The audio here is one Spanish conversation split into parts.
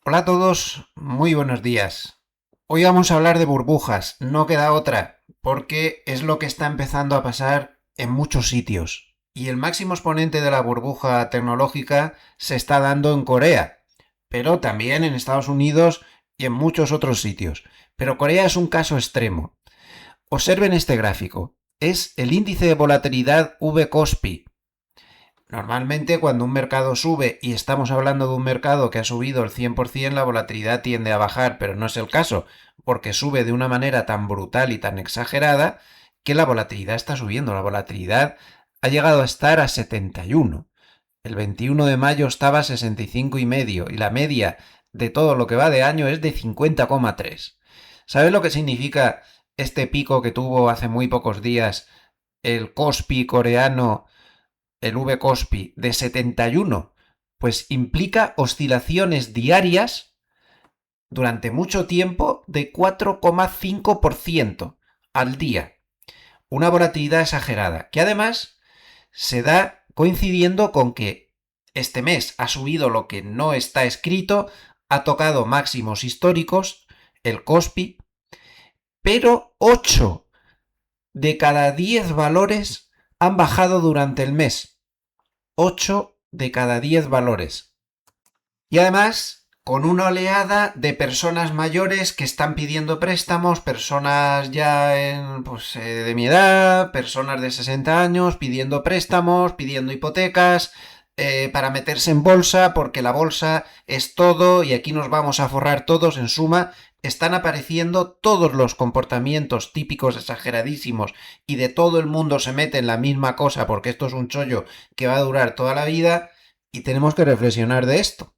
Hola a todos, muy buenos días. Hoy vamos a hablar de burbujas, no queda otra, porque es lo que está empezando a pasar en muchos sitios. Y el máximo exponente de la burbuja tecnológica se está dando en Corea, pero también en Estados Unidos y en muchos otros sitios. Pero Corea es un caso extremo. Observen este gráfico. Es el índice de volatilidad V-Kospi. Normalmente cuando un mercado sube y estamos hablando de un mercado que ha subido el 100%, la volatilidad tiende a bajar, pero no es el caso, porque sube de una manera tan brutal y tan exagerada que la volatilidad está subiendo. La volatilidad ha llegado a estar a 71. El 21 de mayo estaba a 65,5 y la media de todo lo que va de año es de 50,3. ¿Sabes lo que significa este pico que tuvo hace muy pocos días el Kospi coreano, el V-Kospi, de 71? Pues implica oscilaciones diarias durante mucho tiempo de 4,5% al día. Una volatilidad exagerada, que además se da coincidiendo con que este mes ha subido lo que no está escrito, ha tocado máximos históricos, el Kospi, pero 8 de cada 10 valores han bajado durante el mes. 8 de cada 10 valores. Y además, con una oleada de personas mayores que están pidiendo préstamos, personas ya de mi edad, personas de 60 años pidiendo préstamos, pidiendo hipotecas, para meterse en bolsa, porque la bolsa es todo y aquí nos vamos a forrar todos. En suma, están apareciendo todos los comportamientos típicos exageradísimos y de todo el mundo se mete en la misma cosa porque esto es un chollo que va a durar toda la vida y tenemos que reflexionar de esto.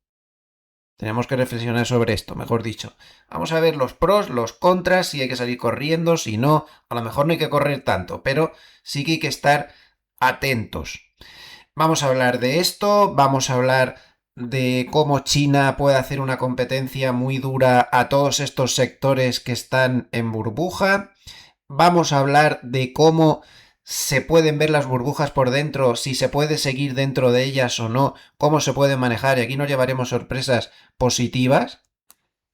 Tenemos que reflexionar sobre esto, mejor dicho. Vamos a ver los pros, los contras, si hay que salir corriendo, si no, a lo mejor no hay que correr tanto, pero sí que hay que estar atentos. Vamos a hablar de esto, vamos a hablar de cómo China puede hacer una competencia muy dura a todos estos sectores que están en burbuja. Vamos a hablar de cómo se pueden ver las burbujas por dentro, si se puede seguir dentro de ellas o no, cómo se pueden manejar, y aquí nos llevaremos sorpresas positivas.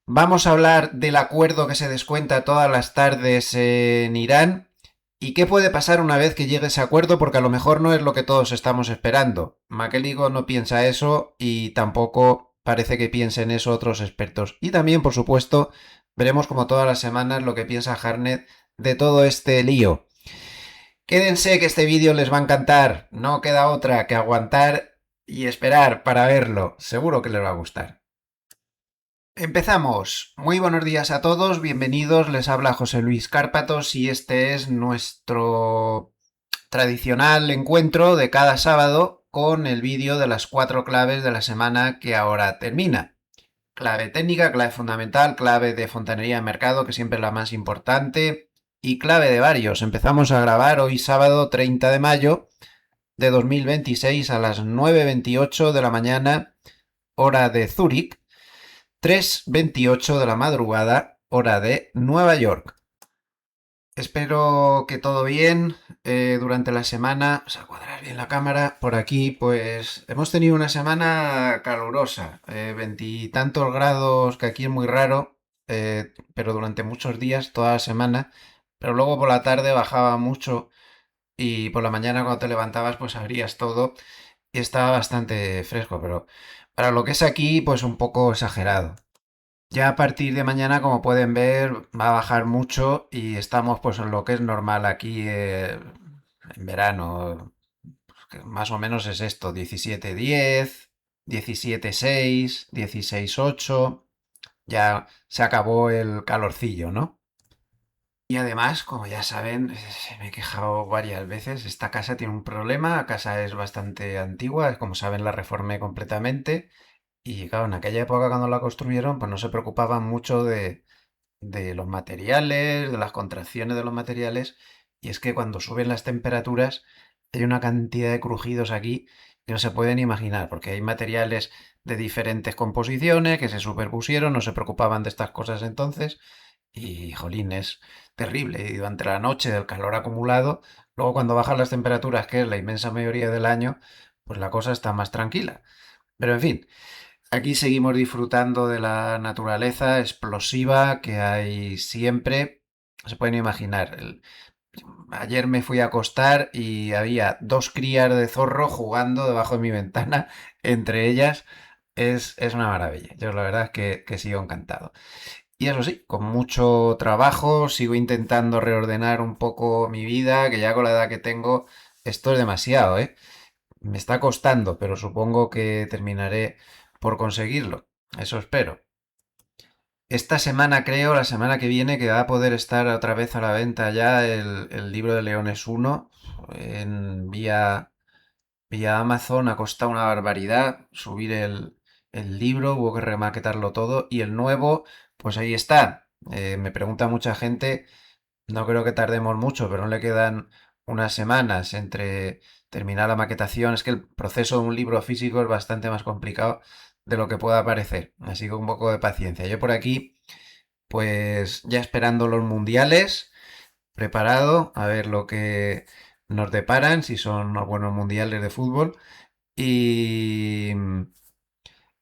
Vamos a hablar del acuerdo que se descuenta todas las tardes en Irán y qué puede pasar una vez que llegue ese acuerdo, porque a lo mejor no es lo que todos estamos esperando. Makeligo no piensa eso y tampoco parece que piensen eso otros expertos. Y también, por supuesto, veremos como todas las semanas lo que piensa Harnett de todo este lío. Quédense que este vídeo les va a encantar. No queda otra que aguantar y esperar para verlo. Seguro que les va a gustar. Empezamos. Muy buenos días a todos, bienvenidos. Les habla José Luis Cárpatos y este es nuestro tradicional encuentro de cada sábado con el vídeo de las 4 claves de la semana que ahora termina. Clave técnica, clave fundamental, clave de fontanería de mercado, que siempre es la más importante, y clave de varios. Empezamos a grabar hoy sábado 30 de mayo de 2026 a las 9:28 de la mañana, hora de Zúrich, 3:28 de la madrugada, hora de Nueva York. Espero que todo bien durante la semana. Vamos a cuadrar bien la cámara. Por aquí, pues hemos tenido una semana calurosa. Veintitantos grados, que aquí es muy raro, pero durante muchos días, toda la semana. Pero luego por la tarde bajaba mucho y por la mañana cuando te levantabas, pues abrías todo y estaba bastante fresco. Pero para lo que es aquí, pues un poco exagerado. Ya a partir de mañana, como pueden ver, va a bajar mucho y estamos pues en lo que es normal aquí en verano. Que más o menos es esto, 17,10, 17,6, 16,8. Ya se acabó el calorcillo, ¿no? Y además, como ya saben, me he quejado varias veces, esta casa tiene un problema, la casa es bastante antigua, como saben la reformé completamente y claro, en aquella época cuando la construyeron, pues no se preocupaban mucho de los materiales, de las contracciones de los materiales, y es que cuando suben las temperaturas hay una cantidad de crujidos aquí que no se pueden imaginar, porque hay materiales de diferentes composiciones que se superpusieron, no se preocupaban de estas cosas entonces, y jolín, es terrible. Y durante la noche del calor acumulado, luego cuando bajan las temperaturas, que es la inmensa mayoría del año, pues la cosa está más tranquila. Pero en fin, Aquí seguimos disfrutando de la naturaleza explosiva que hay siempre. Se pueden imaginar. Ayer me fui a acostar y había dos crías de zorro jugando debajo de mi ventana. Entre ellas es una maravilla. Yo la verdad es que sigo encantado. Y eso sí, con mucho trabajo, sigo intentando reordenar un poco mi vida, que ya con la edad que tengo, esto es demasiado, ¿eh? Me está costando, pero supongo que terminaré por conseguirlo. Eso espero. Esta semana creo, la semana que viene, que va a poder estar otra vez a la venta ya el libro de Leones uno en vía Amazon. Ha costado una barbaridad subir el libro, hubo que remaquetarlo todo y el nuevo, pues ahí está. Me pregunta mucha gente, no creo que tardemos mucho, pero no le quedan unas semanas entre terminar la maquetación. Es que el proceso de un libro físico es bastante más complicado de lo que pueda parecer. Así que un poco de paciencia. Yo por aquí, pues ya esperando los mundiales, preparado a ver lo que nos deparan, si son unos buenos mundiales de fútbol. Y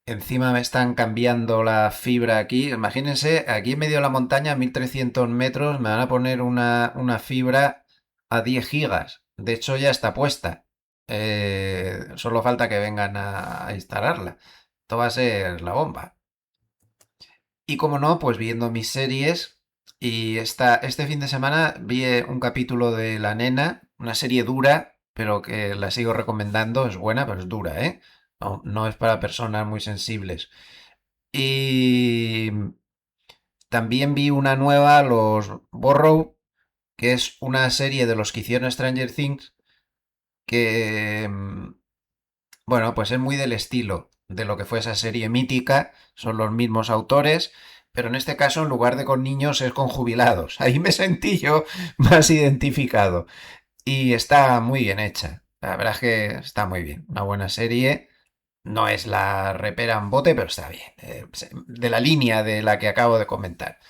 encima me están cambiando la fibra aquí. Imagínense, aquí en medio de la montaña, a 1300 metros, me van a poner una fibra a 10 gigas. De hecho, ya está puesta. Solo falta que vengan a instalarla. Esto va a ser la bomba. Y como no, pues viendo mis series. Y este fin de semana vi un capítulo de La Nena, una serie dura, pero que la sigo recomendando. Es buena, pero es dura, ¿eh? No, no es para personas muy sensibles. Y también vi una nueva, Los Borrow, que es una serie de los que hicieron Stranger Things, que, bueno, pues es muy del estilo de lo que fue esa serie mítica, son los mismos autores, pero en este caso, en lugar de con niños, es con jubilados. Ahí me sentí yo más identificado. Y está muy bien hecha. La verdad es que está muy bien. Una buena serie. No es la repera en bote, pero está bien. De la línea de la que acabo de comentar.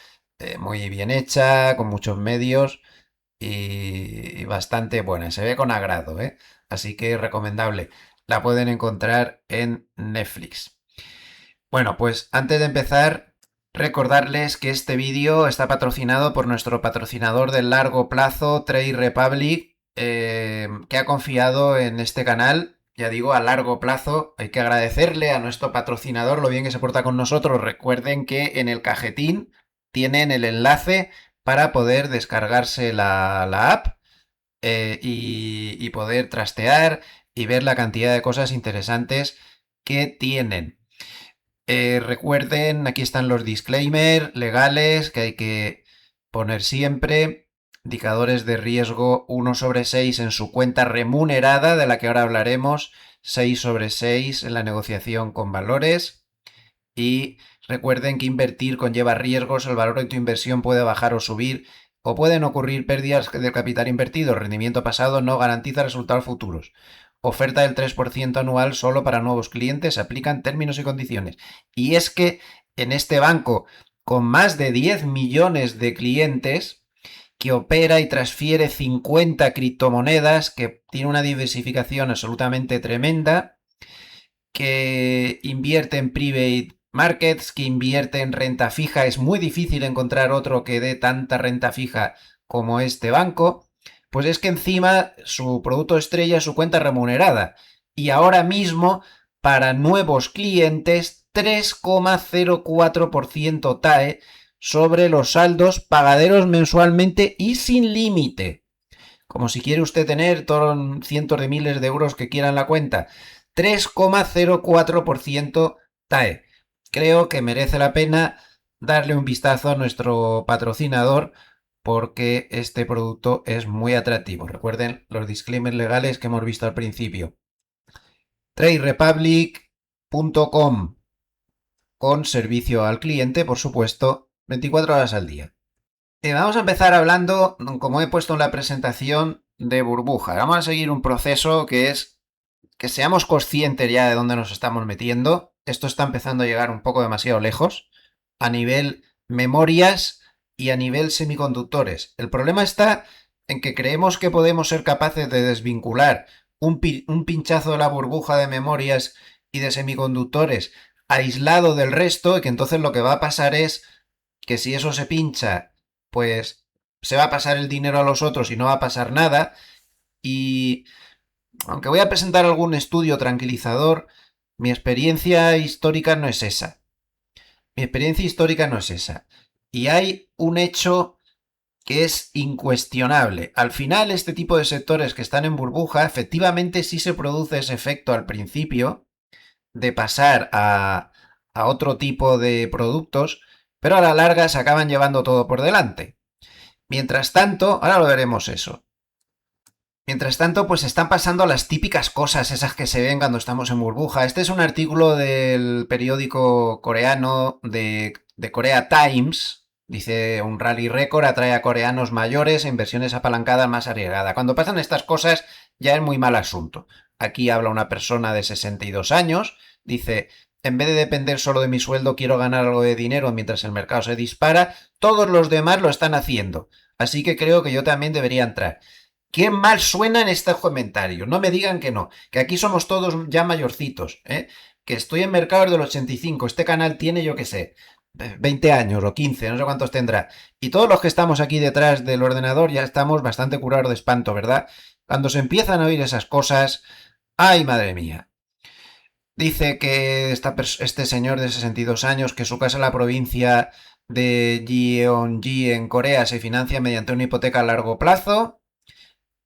Muy bien hecha, con muchos medios y bastante buena. Se ve con agrado, ¿eh? Así que recomendable. La pueden encontrar en Netflix. Bueno, pues antes de empezar, recordarles que este vídeo está patrocinado por nuestro patrocinador de largo plazo, Trade Republic, que ha confiado en este canal. Ya digo, a largo plazo. Hay que agradecerle a nuestro patrocinador lo bien que se porta con nosotros. Recuerden que en el cajetín tienen el enlace para poder descargarse la app y poder trastear y ver la cantidad de cosas interesantes que tienen. Recuerden, aquí están los disclaimers legales que hay que poner siempre. Indicadores de riesgo 1/6 en su cuenta remunerada, de la que ahora hablaremos, 6/6 en la negociación con valores. Y recuerden que invertir conlleva riesgos, el valor de tu inversión puede bajar o subir, o pueden ocurrir pérdidas del capital invertido. El rendimiento pasado no garantiza resultados futuros. Oferta del 3% anual solo para nuevos clientes, se aplican términos y condiciones. Y es que en este banco, con más de 10 millones de clientes, que opera y transfiere 50 criptomonedas, que tiene una diversificación absolutamente tremenda, que invierte en private markets, que invierte en renta fija. Es muy difícil encontrar otro que dé tanta renta fija como este banco. Pues es que encima su producto estrella es su cuenta remunerada. Y ahora mismo, para nuevos clientes, 3,04% TAE sobre los saldos pagaderos mensualmente y sin límite. Como si quiere usted tener todos los cientos de miles de euros que quiera en la cuenta. 3,04% TAE. Creo que merece la pena darle un vistazo a nuestro patrocinador porque este producto es muy atractivo. Recuerden los disclaimers legales que hemos visto al principio. TradeRepublic.com con servicio al cliente, por supuesto, 24 horas al día. Vamos a empezar hablando, como he puesto en la presentación, de burbuja. Vamos a seguir un proceso que es que seamos conscientes ya de dónde nos estamos metiendo. Esto está empezando a llegar un poco demasiado lejos a nivel memorias y a nivel semiconductores. El problema está en que creemos que podemos ser capaces de desvincular un pinchazo de la burbuja de memorias y de semiconductores aislado del resto y que entonces lo que va a pasar es que si eso se pincha, pues se va a pasar el dinero a los otros y no va a pasar nada. Y aunque voy a presentar algún estudio tranquilizador, mi experiencia histórica no es esa. Mi experiencia histórica no es esa. Y hay un hecho que es incuestionable. Al final, este tipo de sectores que están en burbuja, efectivamente sí se produce ese efecto al principio de pasar a otro tipo de productos, pero a la larga se acaban llevando todo por delante. Mientras tanto, ahora lo veremos eso. Mientras tanto, pues están pasando las típicas cosas esas que se ven cuando estamos en burbuja. Este es un artículo del periódico coreano de Korea Times. Dice, un rally récord atrae a coreanos mayores e inversiones apalancadas más arriesgadas. Cuando pasan estas cosas ya es muy mal asunto. Aquí habla una persona de 62 años. Dice, en vez de depender solo de mi sueldo, quiero ganar algo de dinero mientras el mercado se dispara. Todos los demás lo están haciendo. Así que creo que yo también debería entrar. Qué mal suena en este comentario. No me digan que no. Que aquí somos todos ya mayorcitos. Que estoy en mercado del 85. Este canal tiene, yo qué sé, 20 años o 15, no sé cuántos tendrá. Y todos los que estamos aquí detrás del ordenador ya estamos bastante curados de espanto, ¿verdad? Cuando se empiezan a oír esas cosas... ¡Ay, madre mía! Dice que este señor de 62 años, que su casa en la provincia de Gyeonggi en Corea se financia mediante una hipoteca a largo plazo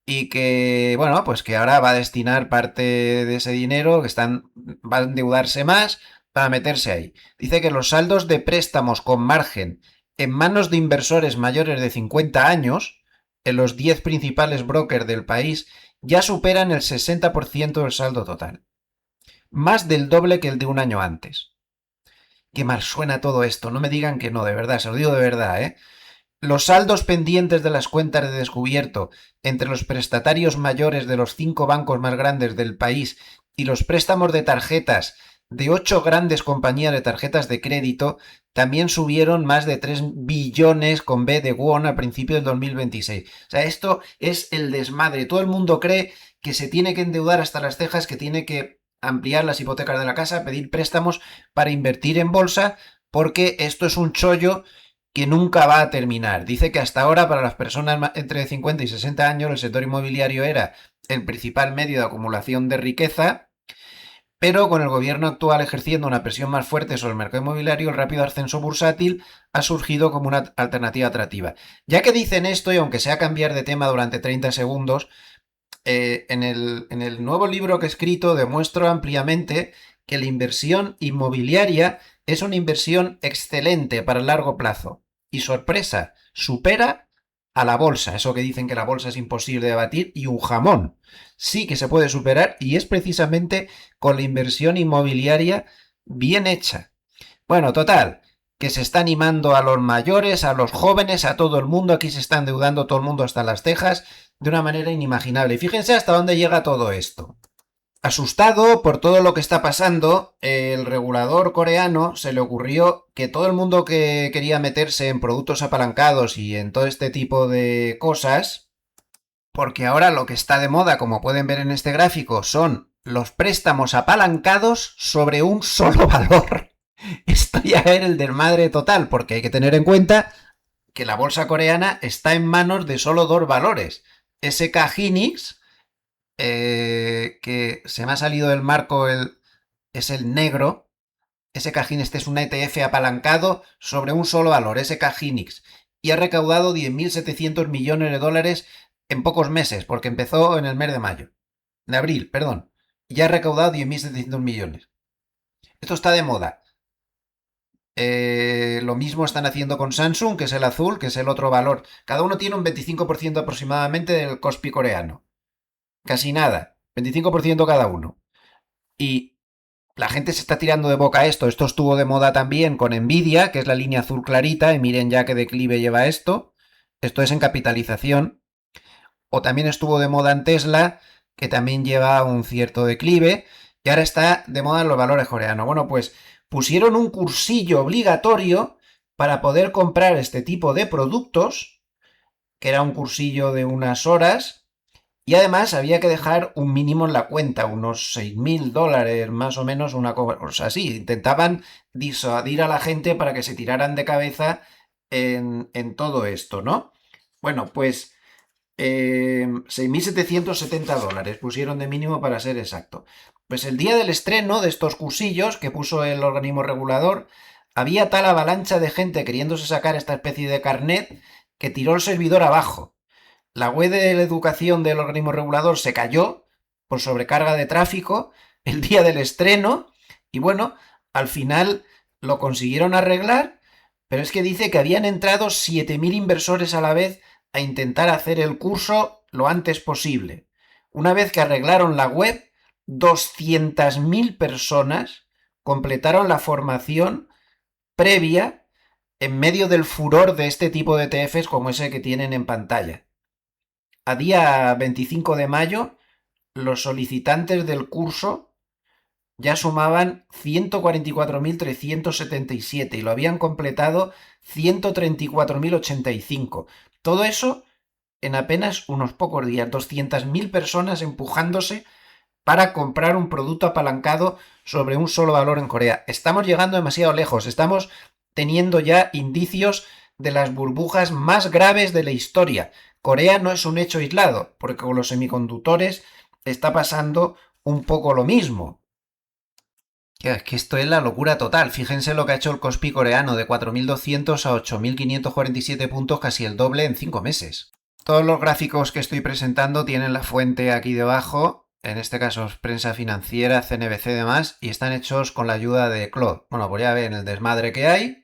y que, bueno, pues que ahora va a destinar parte de ese dinero, va a endeudarse más para meterse ahí. Dice que los saldos de préstamos con margen en manos de inversores mayores de 50 años, en los 10 principales brokers del país, ya superan el 60% del saldo total. Más del doble que el de un año antes. Qué mal suena todo esto, no me digan que no, de verdad, se lo digo de verdad, ¿eh? Los saldos pendientes de las cuentas de descubierto entre los prestatarios mayores de los 5 bancos más grandes del país y los préstamos de tarjetas de 8 grandes compañías de tarjetas de crédito también subieron más de 3 billones con B de won a principios del 2026. O sea, esto es el desmadre. Todo el mundo cree que se tiene que endeudar hasta las cejas, que tiene que ampliar las hipotecas de la casa, pedir préstamos para invertir en bolsa, porque esto es un chollo que nunca va a terminar. Dice que hasta ahora para las personas entre 50 y 60 años el sector inmobiliario era el principal medio de acumulación de riqueza, pero con el gobierno actual ejerciendo una presión más fuerte sobre el mercado inmobiliario, el rápido ascenso bursátil ha surgido como una alternativa atractiva. Ya que dicen esto, y aunque sea cambiar de tema durante 30 segundos, en el nuevo libro que he escrito demuestro ampliamente que la inversión inmobiliaria es una inversión excelente para el largo plazo. Y sorpresa, supera a la bolsa. Eso que dicen que la bolsa es imposible de batir y un jamón. Sí que se puede superar y es precisamente con la inversión inmobiliaria bien hecha. Bueno, total, que se está animando a los mayores, a los jóvenes, a todo el mundo. Aquí se está endeudando todo el mundo hasta las cejas de una manera inimaginable. Y fíjense hasta dónde llega todo esto. Asustado por todo lo que está pasando, el regulador coreano se le ocurrió que todo el mundo que quería meterse en productos apalancados y en todo este tipo de cosas, porque ahora lo que está de moda, como pueden ver en este gráfico, son los préstamos apalancados sobre un solo valor. Esto ya era el desmadre total, porque hay que tener en cuenta que la bolsa coreana está en manos de solo dos valores. SK Hynix, que se me ha salido del marco, es el negro. SK Hynix, este es un ETF apalancado sobre un solo valor, SK Hynix, y ha recaudado 10.700 millones de dólares en pocos meses, porque empezó en el mes de mayo. De abril, perdón. Y ya ha recaudado 10.700 millones. Esto está de moda. Lo mismo están haciendo con Samsung, que es el azul, que es el otro valor. Cada uno tiene un 25% aproximadamente del Kospi coreano. Casi nada. 25% cada uno. Y la gente se está tirando de boca a esto. Esto estuvo de moda también con Nvidia, que es la línea azul clarita. Y miren ya qué declive lleva esto. Esto es en capitalización. O también estuvo de moda en Tesla, que también lleva un cierto declive. Y ahora está de moda en los valores coreanos. Bueno, pues pusieron un cursillo obligatorio para poder comprar este tipo de productos, que era un cursillo de unas horas, Y además había que dejar un mínimo en la cuenta, unos $6.000 más o menos, una cosa así. Intentaban disuadir a la gente para que se tiraran de cabeza en todo esto, ¿no? Bueno, pues $6.770 pusieron de mínimo para ser exacto. Pues el día del estreno de estos cursillos que puso el organismo regulador, había tal avalancha de gente queriéndose sacar esta especie de carnet que tiró el servidor abajo. La web de la educación del organismo regulador se cayó por sobrecarga de tráfico el día del estreno y bueno, al final lo consiguieron arreglar, pero es que dice que habían entrado 7.000 inversores a la vez a intentar hacer el curso lo antes posible. Una vez que arreglaron la web, 200.000 personas completaron la formación previa en medio del furor de este tipo de TFs como ese que tienen en pantalla. A día 25 de mayo, los solicitantes del curso ya sumaban 144.377 y lo habían completado 134.085. Todo eso en apenas unos pocos días, 200.000 personas empujándose para comprar un producto apalancado sobre un solo valor en Corea. Estamos llegando demasiado lejos, estamos teniendo ya indicios de las burbujas más graves de la historia. Corea no es un hecho aislado, porque con los semiconductores está pasando un poco lo mismo. Es que esto es la locura total. Fíjense lo que ha hecho el Kospi coreano, de 4.200 a 8.547 puntos, casi el doble en 5 meses. Todos los gráficos que estoy presentando tienen la fuente aquí debajo, en este caso es prensa financiera, CNBC y demás, y están hechos con la ayuda de Claude. Bueno, pues ya ven el desmadre que hay.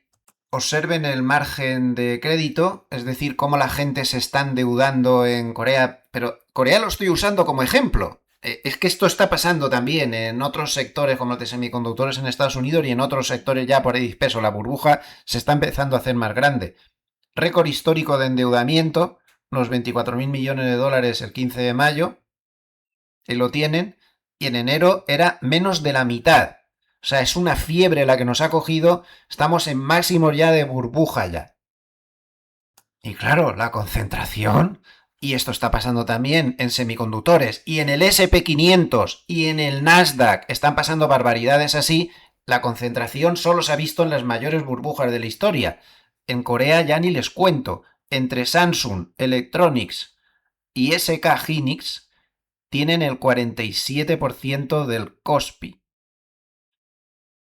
Observen el margen de crédito, es decir, cómo la gente se está endeudando en Corea, pero Corea lo estoy usando como ejemplo. Es que esto está pasando también en otros sectores como los de semiconductores en Estados Unidos y en otros sectores ya por ahí disperso. La burbuja se está empezando a hacer más grande. Récord histórico de endeudamiento, unos 24.000 millones de dólares el 15 de mayo, y lo tienen, y en enero era menos de la mitad. O sea, es una fiebre la que nos ha cogido, estamos en máximos ya de burbuja ya. Y claro, la concentración, y esto está pasando también en semiconductores, y en el SP500 y en el Nasdaq, están pasando barbaridades así, la concentración solo se ha visto en las mayores burbujas de la historia. En Corea ya ni les cuento, entre Samsung Electronics y SK Hynix tienen el 47% del Kospi,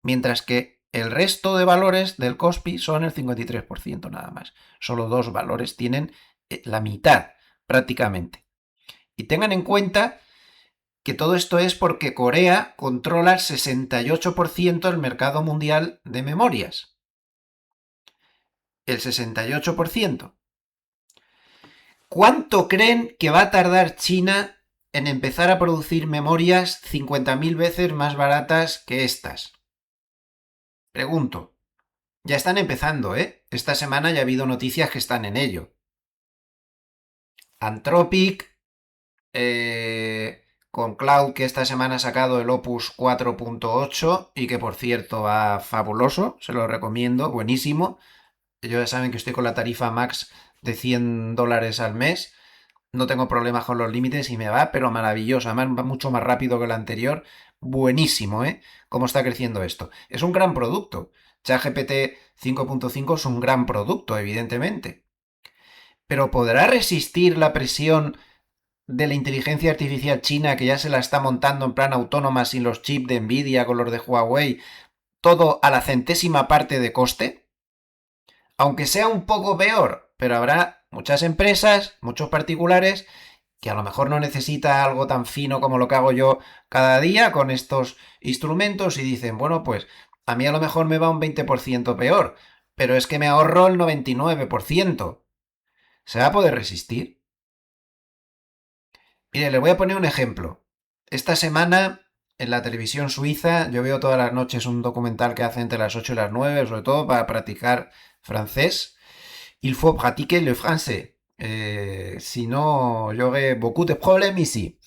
mientras que el resto de valores del Kospi son el 53% nada más. Solo dos valores tienen la mitad prácticamente. Y tengan en cuenta que todo esto es porque Corea controla el 68% del mercado mundial de memorias. El 68%. ¿Cuánto creen que va a tardar China en empezar a producir memorias 50.000 veces más baratas que estas? Pregunto. Ya están empezando, ¿eh? Esta semana ya ha habido noticias que están en ello. Anthropic, con Cloud, que esta semana ha sacado el Opus 4.8 y que por cierto va fabuloso, se lo recomiendo, buenísimo. Ellos ya saben que estoy con la tarifa max de $100 al mes. No tengo problemas con los límites y me va, pero maravilloso. Además, va mucho más rápido que el anterior. Buenísimo, ¿eh? Cómo está creciendo esto. Es un gran producto. ChatGPT 5.5 es un gran producto, evidentemente. Pero ¿podrá resistir la presión de la inteligencia artificial china que ya se la está montando en plan autónoma sin los chips de Nvidia con los de Huawei? Todo a la centésima parte de coste. Aunque sea un poco peor, pero habrá muchas empresas, muchos particulares que a lo mejor no necesita algo tan fino como lo que hago yo cada día con estos instrumentos y dicen, bueno, pues a mí a lo mejor me va un 20% peor, pero es que me ahorro el 99%. ¿Se va a poder resistir? Mire, le voy a poner un ejemplo. Esta semana en la televisión suiza yo veo todas las noches un documental que hace entre las 8 y las 9, sobre todo para practicar francés. Il faut pratiquer le français. Sinon, j'aurai beaucoup de problèmes ici.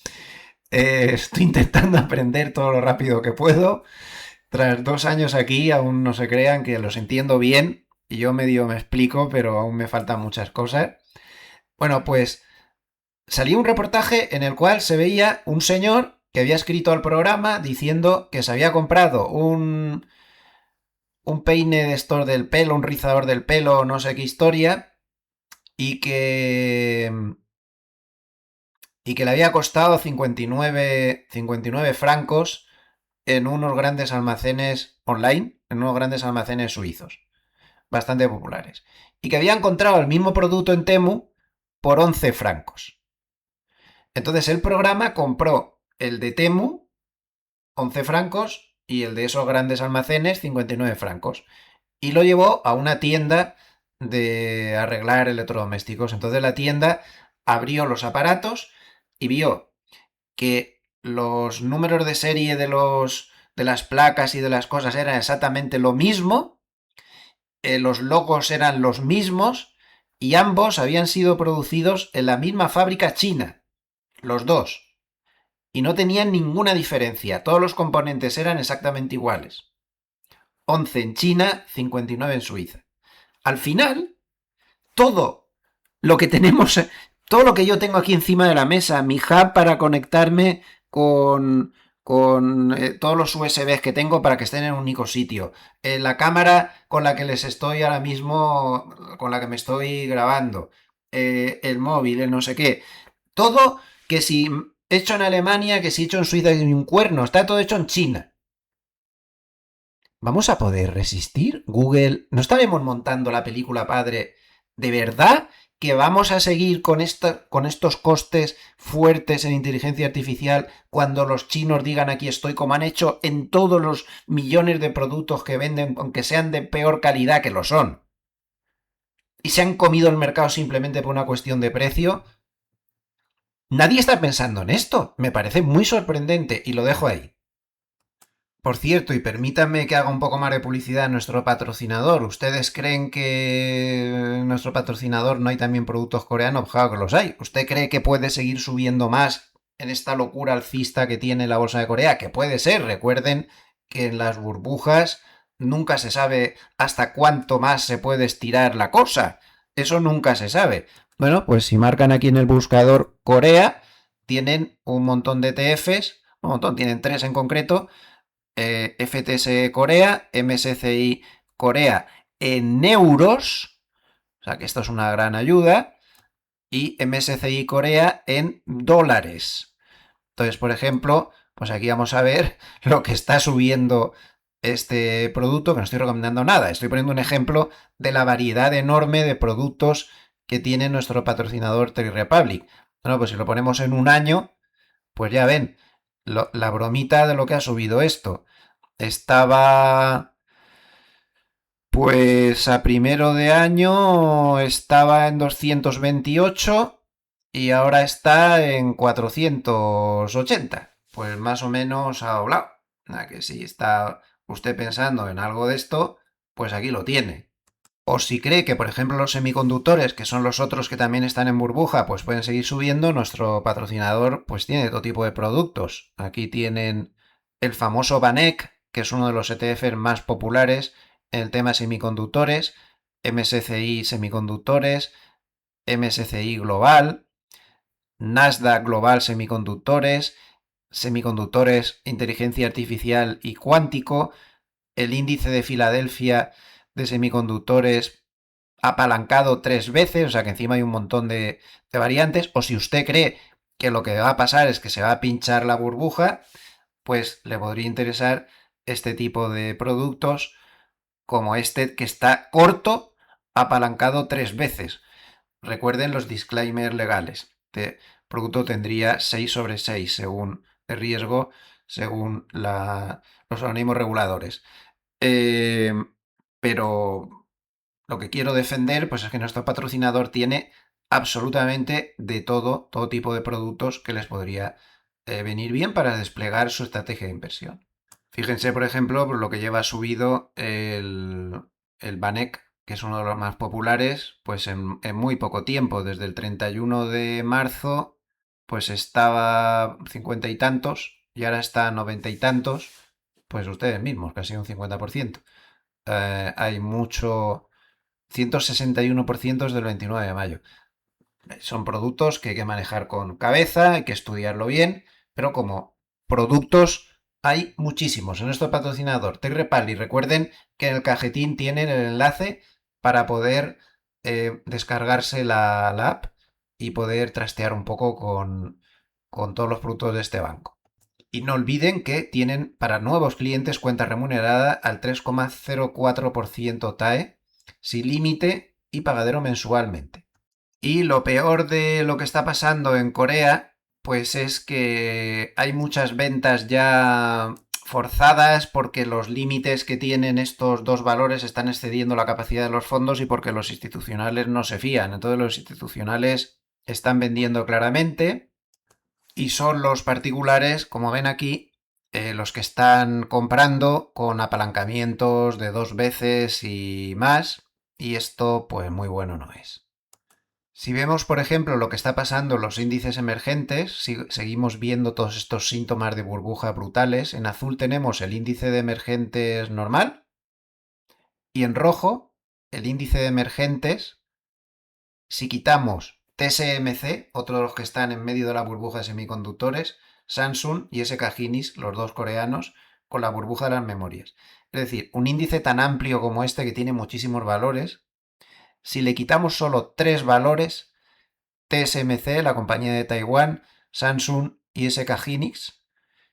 Estoy intentando aprender todo lo rápido que puedo. Tras 2 años aquí, aún no se crean que los entiendo bien. Y yo medio me explico, pero aún me faltan muchas cosas. Bueno, pues salía un reportaje en el cual se veía un señor que había escrito al programa diciendo que se había comprado un peine de estos del pelo, un rizador del pelo, no sé qué historia, y que, y que le había costado 59 francos en unos grandes almacenes online, en unos grandes almacenes suizos, bastante populares. Y que había encontrado el mismo producto en Temu por 11 francos. Entonces el programa compró el de Temu, 11 francos, y el de esos grandes almacenes, 59 francos. Y lo llevó a una tienda de arreglar electrodomésticos. Entonces la tienda abrió los aparatos y vio que los números de serie de las placas y de las cosas eran exactamente lo mismo, los logos eran los mismos y ambos habían sido producidos en la misma fábrica china, los dos, y no tenían ninguna diferencia, todos los componentes eran exactamente iguales. 11 en China, 59 en Suiza. Al final, todo lo que tenemos, todo lo que yo tengo aquí encima de la mesa, mi hub para conectarme con todos los USBs que tengo para que estén en un único sitio, la cámara con la que les estoy ahora mismo, con la que me estoy grabando, el móvil, el no sé qué, todo que si hecho en Alemania, que si hecho en Suiza, y un cuerno, está todo hecho en China. ¿Vamos a poder resistir? Google, ¿no estaremos montando la película padre de verdad? ¿Que vamos a seguir con estos costes fuertes en inteligencia artificial cuando los chinos digan aquí estoy, como han hecho en todos los millones de productos que venden, aunque sean de peor calidad que lo son? ¿Y se han comido el mercado simplemente por una cuestión de precio? Nadie está pensando en esto. Me parece muy sorprendente y lo dejo ahí. Por cierto, y permítanme que haga un poco más de publicidad a nuestro patrocinador. ¿Ustedes creen que en nuestro patrocinador no hay también productos coreanos? Claro que los hay. ¿Usted cree que puede seguir subiendo más en esta locura alcista que tiene la bolsa de Corea? Que puede ser. Recuerden que en las burbujas nunca se sabe hasta cuánto más se puede estirar la cosa. Eso nunca se sabe. Bueno, pues si marcan aquí en el buscador Corea, tienen un montón de ETFs, un montón, tienen tres en concreto, FTSE Corea, MSCI Corea en euros, o sea que esto es una gran ayuda, y MSCI Corea en dólares. Entonces, por ejemplo, pues aquí vamos a ver lo que está subiendo este producto, que no estoy recomendando nada, estoy poniendo un ejemplo de la variedad enorme de productos que tiene nuestro patrocinador Trade Republic. Bueno, pues si lo ponemos en un año, pues ya ven, la bromita de lo que ha subido esto. Estaba, pues a primero de año estaba en 228 y ahora está en 480. Pues más o menos ha doblado. Que si está usted pensando en algo de esto, pues aquí lo tiene. O si cree que, por ejemplo, los semiconductores, que son los otros que también están en burbuja, pues pueden seguir subiendo, nuestro patrocinador pues tiene todo tipo de productos. Aquí tienen el famoso Banek, que es uno de los ETFs más populares en el tema semiconductores, MSCI Semiconductores, MSCI Global, Nasdaq Global Semiconductores, Semiconductores, Inteligencia Artificial y Cuántico, el índice de Filadelfia de semiconductores apalancado 3 veces, o sea que encima hay un montón de variantes, o si usted cree que lo que va a pasar es que se va a pinchar la burbuja, pues le podría interesar este tipo de productos como este que está corto, apalancado 3 veces. Recuerden los disclaimers legales. Este producto tendría 6 sobre 6 según el riesgo, según los organismos reguladores. Eh, pero lo que quiero defender pues es que nuestro patrocinador tiene absolutamente de todo tipo de productos que les podría venir bien para desplegar su estrategia de inversión. Fíjense, por ejemplo, por lo que lleva subido el Banek, que es uno de los más populares, pues en muy poco tiempo, desde el 31 de marzo, pues estaba 50 y tantos y ahora está a 90 y tantos, pues ustedes mismos, casi un 50%. Hay mucho, 161% desde el 29 de mayo. Son productos que hay que manejar con cabeza, hay que estudiarlo bien, pero como productos hay muchísimos. En nuestro patrocinador, TechRepal, y recuerden que en el cajetín tienen el enlace para poder descargarse la app y poder trastear un poco con todos los productos de este banco. Y no olviden que tienen para nuevos clientes cuenta remunerada al 3,04% TAE, sin límite y pagadero mensualmente. Y lo peor de lo que está pasando en Corea, pues es que hay muchas ventas ya forzadas porque los límites que tienen estos dos valores están excediendo la capacidad de los fondos y porque los institucionales no se fían. Entonces los institucionales están vendiendo claramente y son los particulares, como ven aquí, los que están comprando con apalancamientos de 2 veces y más, y esto pues muy bueno no es. Si vemos, por ejemplo, lo que está pasando en los índices emergentes, seguimos viendo todos estos síntomas de burbuja brutales. En azul tenemos el índice de emergentes normal y en rojo el índice de emergentes. Si quitamos TSMC, otro de los que están en medio de la burbuja de semiconductores, Samsung y SK Hynix, los dos coreanos, con la burbuja de las memorias. Es decir, un índice tan amplio como este que tiene muchísimos valores, si le quitamos solo 3 valores, TSMC, la compañía de Taiwán, Samsung y SK Hynix,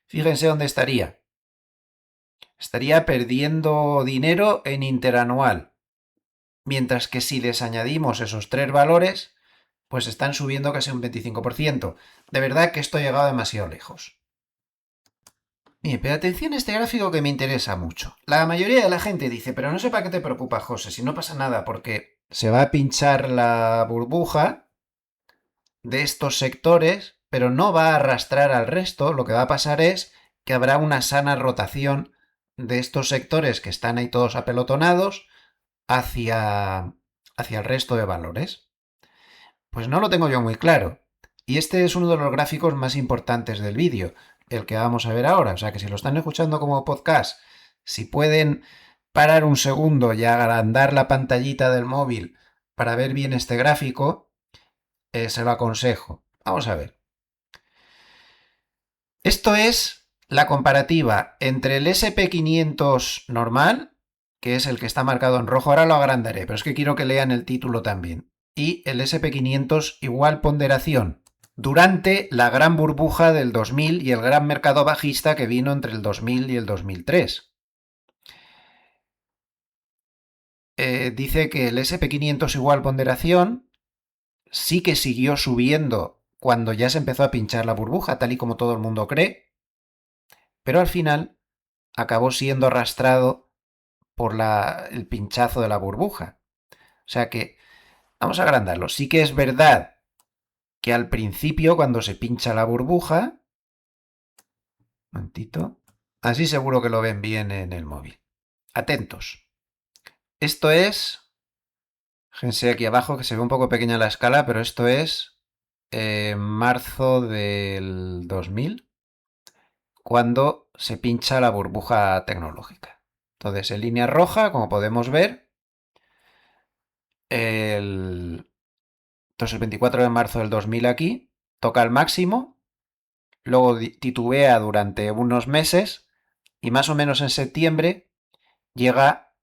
fíjense dónde estaría. Estaría perdiendo dinero en interanual. Mientras que si les añadimos esos 3 valores, pues están subiendo casi un 25%. De verdad que esto ha llegado demasiado lejos. Bien, pero atención a este gráfico que me interesa mucho. La mayoría de la gente dice, pero no sé para qué te preocupa, José, si no pasa nada, porque se va a pinchar la burbuja de estos sectores, pero no va a arrastrar al resto. Lo que va a pasar es que habrá una sana rotación de estos sectores que están ahí todos apelotonados hacia el resto de valores. Pues no lo tengo yo muy claro. Y este es uno de los gráficos más importantes del vídeo, el que vamos a ver ahora. O sea que si lo están escuchando como podcast, si pueden parar un segundo y agrandar la pantallita del móvil para ver bien este gráfico, se lo aconsejo. Vamos a ver. Esto es la comparativa entre el SP500 normal, que es el que está marcado en rojo, ahora lo agrandaré, pero es que quiero que lean el título también, y el SP500 igual ponderación, durante la gran burbuja del 2000 y el gran mercado bajista que vino entre el 2000 y el 2003. Dice que el SP500 igual ponderación sí que siguió subiendo cuando ya se empezó a pinchar la burbuja, tal y como todo el mundo cree, pero al final acabó siendo arrastrado por el pinchazo de la burbuja. O sea que, vamos a agrandarlo. Sí que es verdad que al principio, cuando se pincha la burbuja, un momentito, así seguro que lo ven bien en el móvil. Atentos. Esto es, fíjense aquí abajo que se ve un poco pequeña la escala, pero esto es marzo del 2000, cuando se pincha la burbuja tecnológica. Entonces, en línea roja, como podemos ver, entonces el 24 de marzo del 2000 aquí, toca el máximo, luego titubea durante unos meses y más o menos en septiembre llega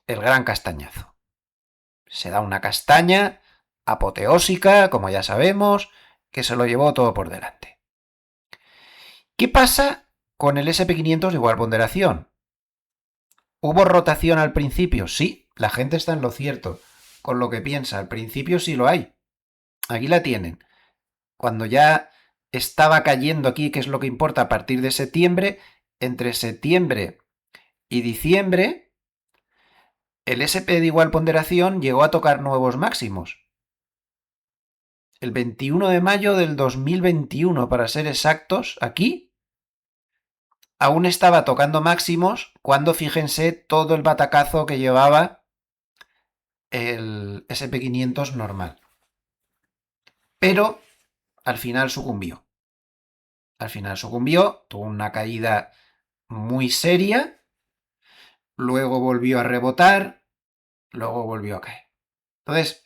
el gran castañazo. Se da una castaña apoteósica, como ya sabemos, que se lo llevó todo por delante. ¿Qué pasa con el SP500 de igual ponderación? ¿Hubo rotación al principio? Sí, la gente está en lo cierto con lo que piensa. Al principio sí lo hay. Aquí la tienen. Cuando ya estaba cayendo aquí, que es lo que importa a partir de septiembre, entre septiembre y diciembre, el SP de igual ponderación llegó a tocar nuevos máximos. El 21 de mayo del 2021, para ser exactos, aquí aún estaba tocando máximos cuando fíjense todo el batacazo que llevaba el SP500 normal. Pero al final sucumbió. Al final sucumbió, tuvo una caída muy seria, luego volvió a rebotar, luego volvió a caer. Entonces,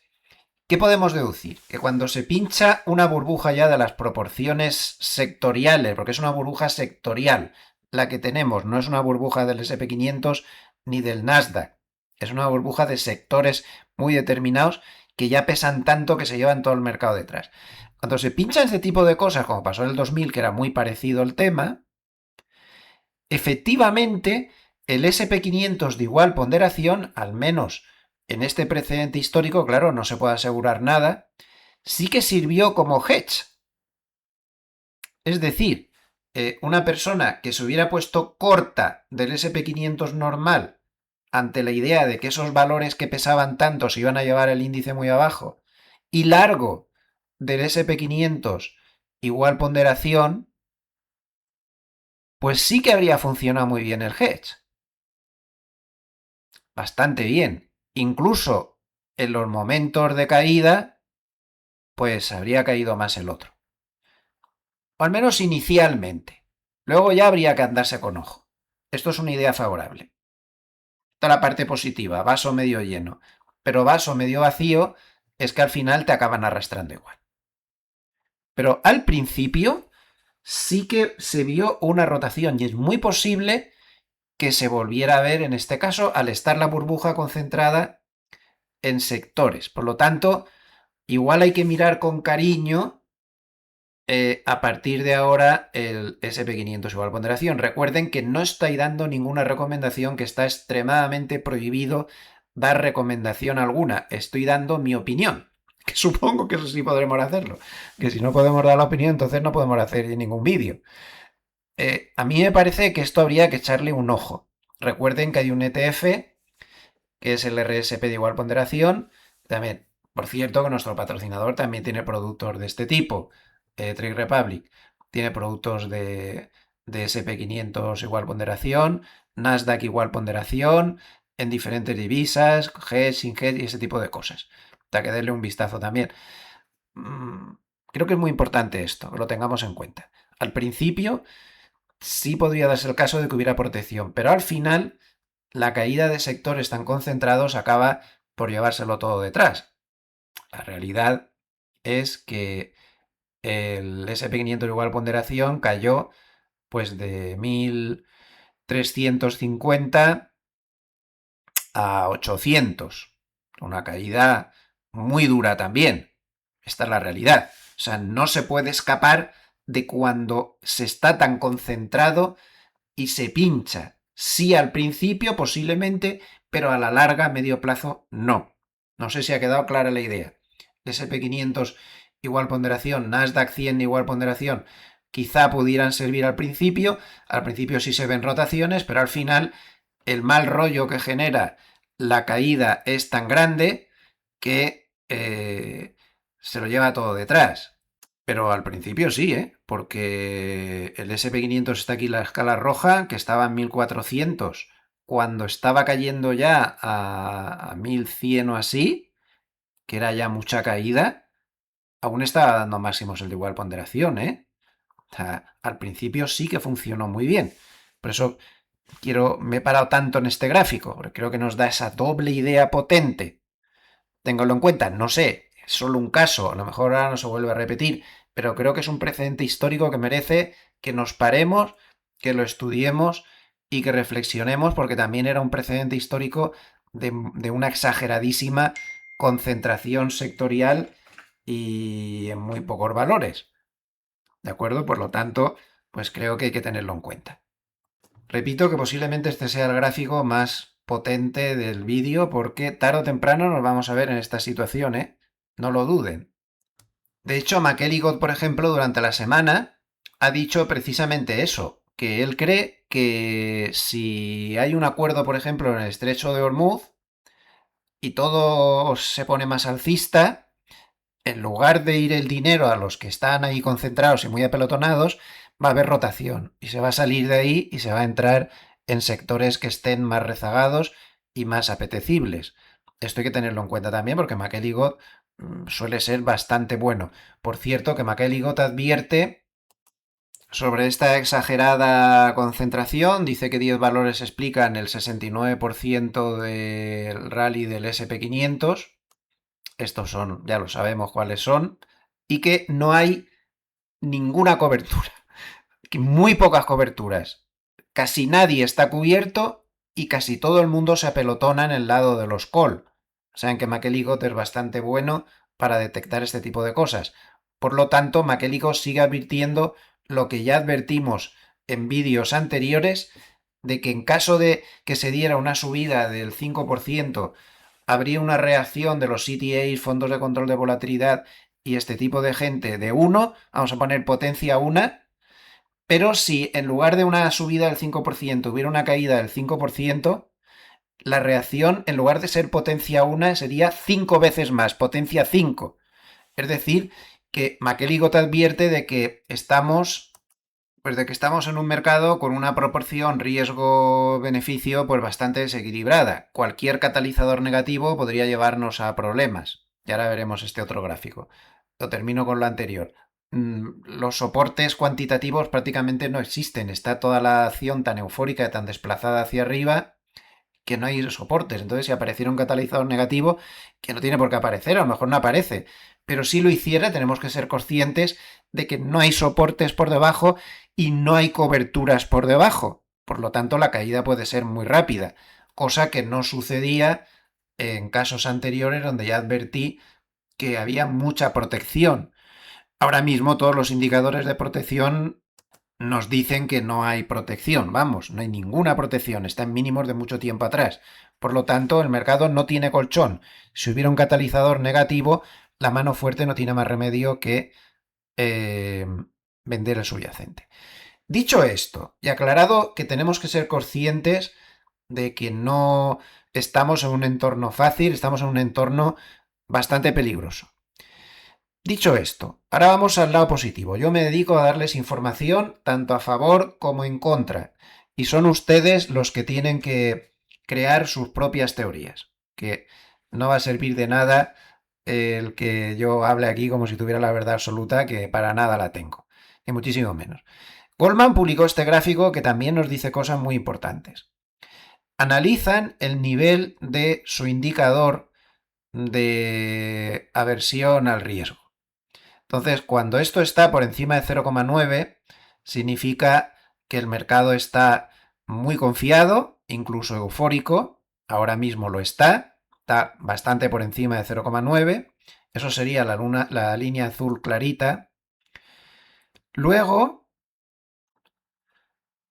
¿Qué podemos deducir? Que cuando se pincha una burbuja ya de las proporciones sectoriales, porque es una burbuja sectorial, la que tenemos no es una burbuja del SP500 ni del Nasdaq, es una burbuja de sectores muy determinados que ya pesan tanto que se llevan todo el mercado detrás. Cuando se pinchan este tipo de cosas, como pasó en el 2000, que era muy parecido el tema, efectivamente el SP500 de igual ponderación, al menos en este precedente histórico, claro, no se puede asegurar nada, sí que sirvió como hedge. Es decir, una persona que se hubiera puesto corta del SP500 normal ante la idea de que esos valores que pesaban tanto se iban a llevar el índice muy abajo, y largo del SP500 igual ponderación, pues sí que habría funcionado muy bien el hedge. Bastante bien. Incluso en los momentos de caída, pues habría caído más el otro. O al menos inicialmente. Luego ya habría que andarse con ojo. Esto es una idea favorable. Esta es la parte positiva, vaso medio lleno. Pero vaso medio vacío es que al final te acaban arrastrando igual. Pero al principio sí que se vio una rotación y es muy posible que se volviera a ver en este caso al estar la burbuja concentrada en sectores. Por lo tanto, igual hay que mirar con cariño a partir de ahora el SP500 igual ponderación. Recuerden que no estoy dando ninguna recomendación, que está extremadamente prohibido dar recomendación alguna. Estoy dando mi opinión, que supongo que eso sí podremos hacerlo. Que si no podemos dar la opinión, entonces no podemos hacer ningún vídeo. A mí me parece que esto habría que echarle un ojo. Recuerden que hay un ETF, que es el RSP de igual ponderación. También, por cierto, que nuestro patrocinador también tiene productos de este tipo. Trade Republic tiene productos de SP500 igual ponderación, Nasdaq igual ponderación, en diferentes divisas, hedge, sin hedge y ese tipo de cosas. Hay que darle un vistazo también. Creo que es muy importante esto, que lo tengamos en cuenta. Al principio sí podría darse el caso de que hubiera protección, pero al final la caída de sectores tan concentrados acaba por llevárselo todo detrás. La realidad es que el SP500 igual ponderación cayó pues de 1350 a 800. Una caída muy dura también. Esta es la realidad. O sea, no se puede escapar de cuando se está tan concentrado y se pincha. Sí al principio posiblemente, pero a la larga, a medio plazo, no. No sé si ha quedado clara la idea. SP500 igual ponderación, Nasdaq 100 igual ponderación, quizá pudieran servir al principio sí se ven rotaciones, pero al final el mal rollo que genera la caída es tan grande que se lo lleva todo detrás. Pero al principio sí, porque el SP500 está aquí en la escala roja, que estaba en 1400. Cuando estaba cayendo ya a 1100 o así, que era ya mucha caída, aún estaba dando máximos el de igual ponderación, O sea, al principio sí que funcionó muy bien. Por eso me he parado tanto en este gráfico, porque creo que nos da esa doble idea potente. Ténganlo en cuenta, no sé, es solo un caso, a lo mejor ahora no se vuelve a repetir, pero creo que es un precedente histórico que merece que nos paremos, que lo estudiemos y que reflexionemos, porque también era un precedente histórico de una exageradísima concentración sectorial y en muy pocos valores. ¿De acuerdo? Por lo tanto, pues creo que hay que tenerlo en cuenta. Repito que posiblemente este sea el gráfico más potente del vídeo porque tarde o temprano nos vamos a ver en esta situación, No lo duden. De hecho, McElligott, por ejemplo, durante la semana ha dicho precisamente eso, que él cree que si hay un acuerdo, por ejemplo, en el estrecho de Hormuz y todo se pone más alcista, en lugar de ir el dinero a los que están ahí concentrados y muy apelotonados, va a haber rotación y se va a salir de ahí y se va a entrar en sectores que estén más rezagados y más apetecibles. Esto hay que tenerlo en cuenta también porque McElligott suele ser bastante bueno. Por cierto, que McElligott advierte sobre esta exagerada concentración, dice que 10 valores explican el 69% del rally del SP500. estos son, ya lo sabemos cuáles son, y que no hay ninguna cobertura, muy pocas coberturas. Casi nadie está cubierto y casi todo el mundo se apelotona en el lado de los call. Saben que McElligott es bastante bueno para detectar este tipo de cosas. Por lo tanto, McElligott sigue advirtiendo lo que ya advertimos en vídeos anteriores, de que en caso de que se diera una subida del 5%, habría una reacción de los CTAs, fondos de control de volatilidad y este tipo de gente de 1, vamos a poner potencia 1, pero si en lugar de una subida del 5% hubiera una caída del 5%, la reacción en lugar de ser potencia 1 sería 5 veces más, potencia 5. Es decir, que McElligott advierte de que estamos en un mercado con una proporción riesgo-beneficio pues bastante desequilibrada. Cualquier catalizador negativo podría llevarnos a problemas. Y ahora veremos este otro gráfico. Lo termino con lo anterior. Los soportes cuantitativos prácticamente no existen. Está toda la acción tan eufórica y tan desplazada hacia arriba que no hay soportes. Entonces, si apareciera un catalizador negativo, que no tiene por qué aparecer, a lo mejor no aparece, pero si lo hiciera, tenemos que ser conscientes de que no hay soportes por debajo y no hay coberturas por debajo. Por lo tanto, la caída puede ser muy rápida, cosa que no sucedía en casos anteriores donde ya advertí que había mucha protección. Ahora mismo todos los indicadores de protección nos dicen que no hay protección, vamos, no hay ninguna protección, está en mínimos de mucho tiempo atrás. Por lo tanto, el mercado no tiene colchón. Si hubiera un catalizador negativo, la mano fuerte no tiene más remedio que vender el subyacente. Dicho esto, y aclarado que tenemos que ser conscientes de que no estamos en un entorno fácil, estamos en un entorno bastante peligroso. Dicho esto, ahora vamos al lado positivo. Yo me dedico a darles información tanto a favor como en contra. Y son ustedes los que tienen que crear sus propias teorías. Que no va a servir de nada el que yo hable aquí como si tuviera la verdad absoluta, que para nada la tengo. Ni muchísimo menos. Goldman publicó este gráfico que también nos dice cosas muy importantes. Analizan el nivel de su indicador de aversión al riesgo. Entonces, cuando esto está por encima de 0,9, significa que el mercado está muy confiado, incluso eufórico. Ahora mismo lo está bastante por encima de 0,9. Eso sería la línea azul clarita. Luego,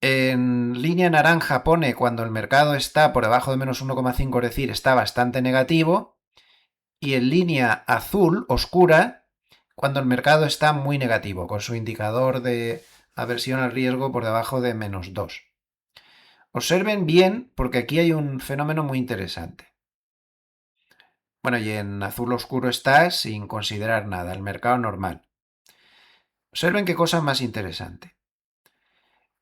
en línea naranja pone cuando el mercado está por debajo de menos 1,5, es decir, está bastante negativo. Y en línea azul oscura cuando el mercado está muy negativo, con su indicador de aversión al riesgo por debajo de menos 2. Observen bien, porque aquí hay un fenómeno muy interesante. Bueno, y en azul oscuro está sin considerar nada, el mercado normal. Observen qué cosa más interesante.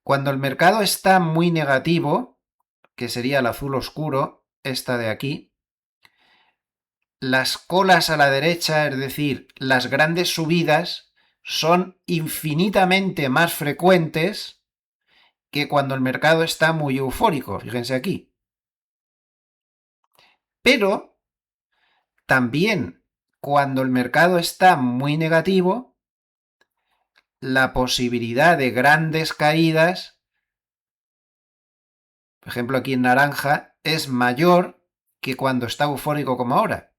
Cuando el mercado está muy negativo, que sería el azul oscuro, esta de aquí, las colas a la derecha, es decir, las grandes subidas, son infinitamente más frecuentes que cuando el mercado está muy eufórico, fíjense aquí. Pero también cuando el mercado está muy negativo, la posibilidad de grandes caídas, por ejemplo aquí en naranja, es mayor que cuando está eufórico como ahora.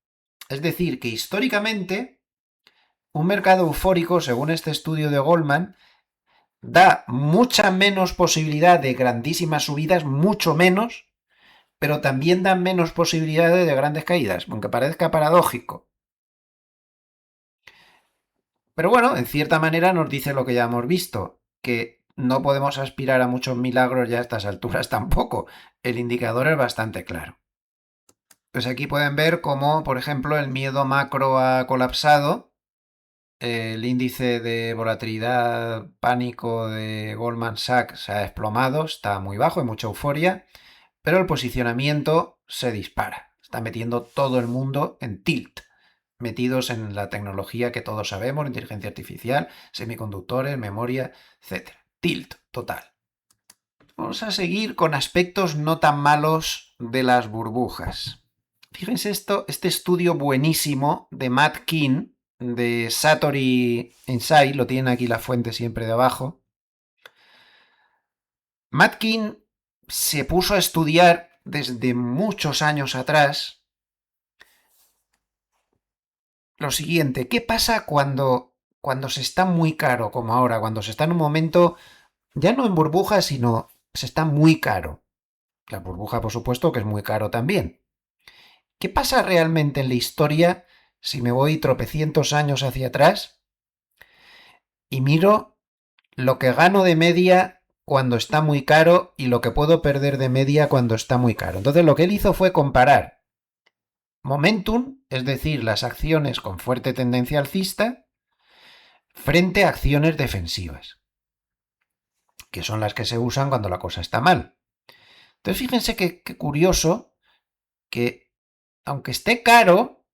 Es decir, que históricamente un mercado eufórico, según este estudio de Goldman, da mucha menos posibilidad de grandísimas subidas, mucho menos, pero también da menos posibilidades de grandes caídas, aunque parezca paradójico. Pero bueno, en cierta manera nos dice lo que ya hemos visto, que no podemos aspirar a muchos milagros ya a estas alturas tampoco. El indicador es bastante claro. Pues aquí pueden ver cómo, por ejemplo, el miedo macro ha colapsado. El índice de volatilidad pánico de Goldman Sachs se ha desplomado, está muy bajo, hay mucha euforia, pero el posicionamiento se dispara. Está metiendo todo el mundo en tilt, metidos en la tecnología que todos sabemos, inteligencia artificial, semiconductores, memoria, etc. Tilt total. Vamos a seguir con aspectos no tan malos de las burbujas. Fíjense este estudio buenísimo de Matt Keane, de Satori Insight, lo tienen aquí la fuente siempre de abajo. Matt Keane se puso a estudiar desde muchos años atrás lo siguiente: ¿qué pasa cuando se está muy caro, como ahora, cuando se está en un momento, ya no en burbuja, sino se está muy caro? La burbuja, por supuesto, que es muy caro también. ¿Qué pasa realmente en la historia si me voy tropecientos años hacia atrás y miro lo que gano de media cuando está muy caro y lo que puedo perder de media cuando está muy caro? Entonces lo que él hizo fue comparar momentum, es decir, las acciones con fuerte tendencia alcista, frente a acciones defensivas, que son las que se usan cuando la cosa está mal. Entonces fíjense qué curioso que, aunque esté caro,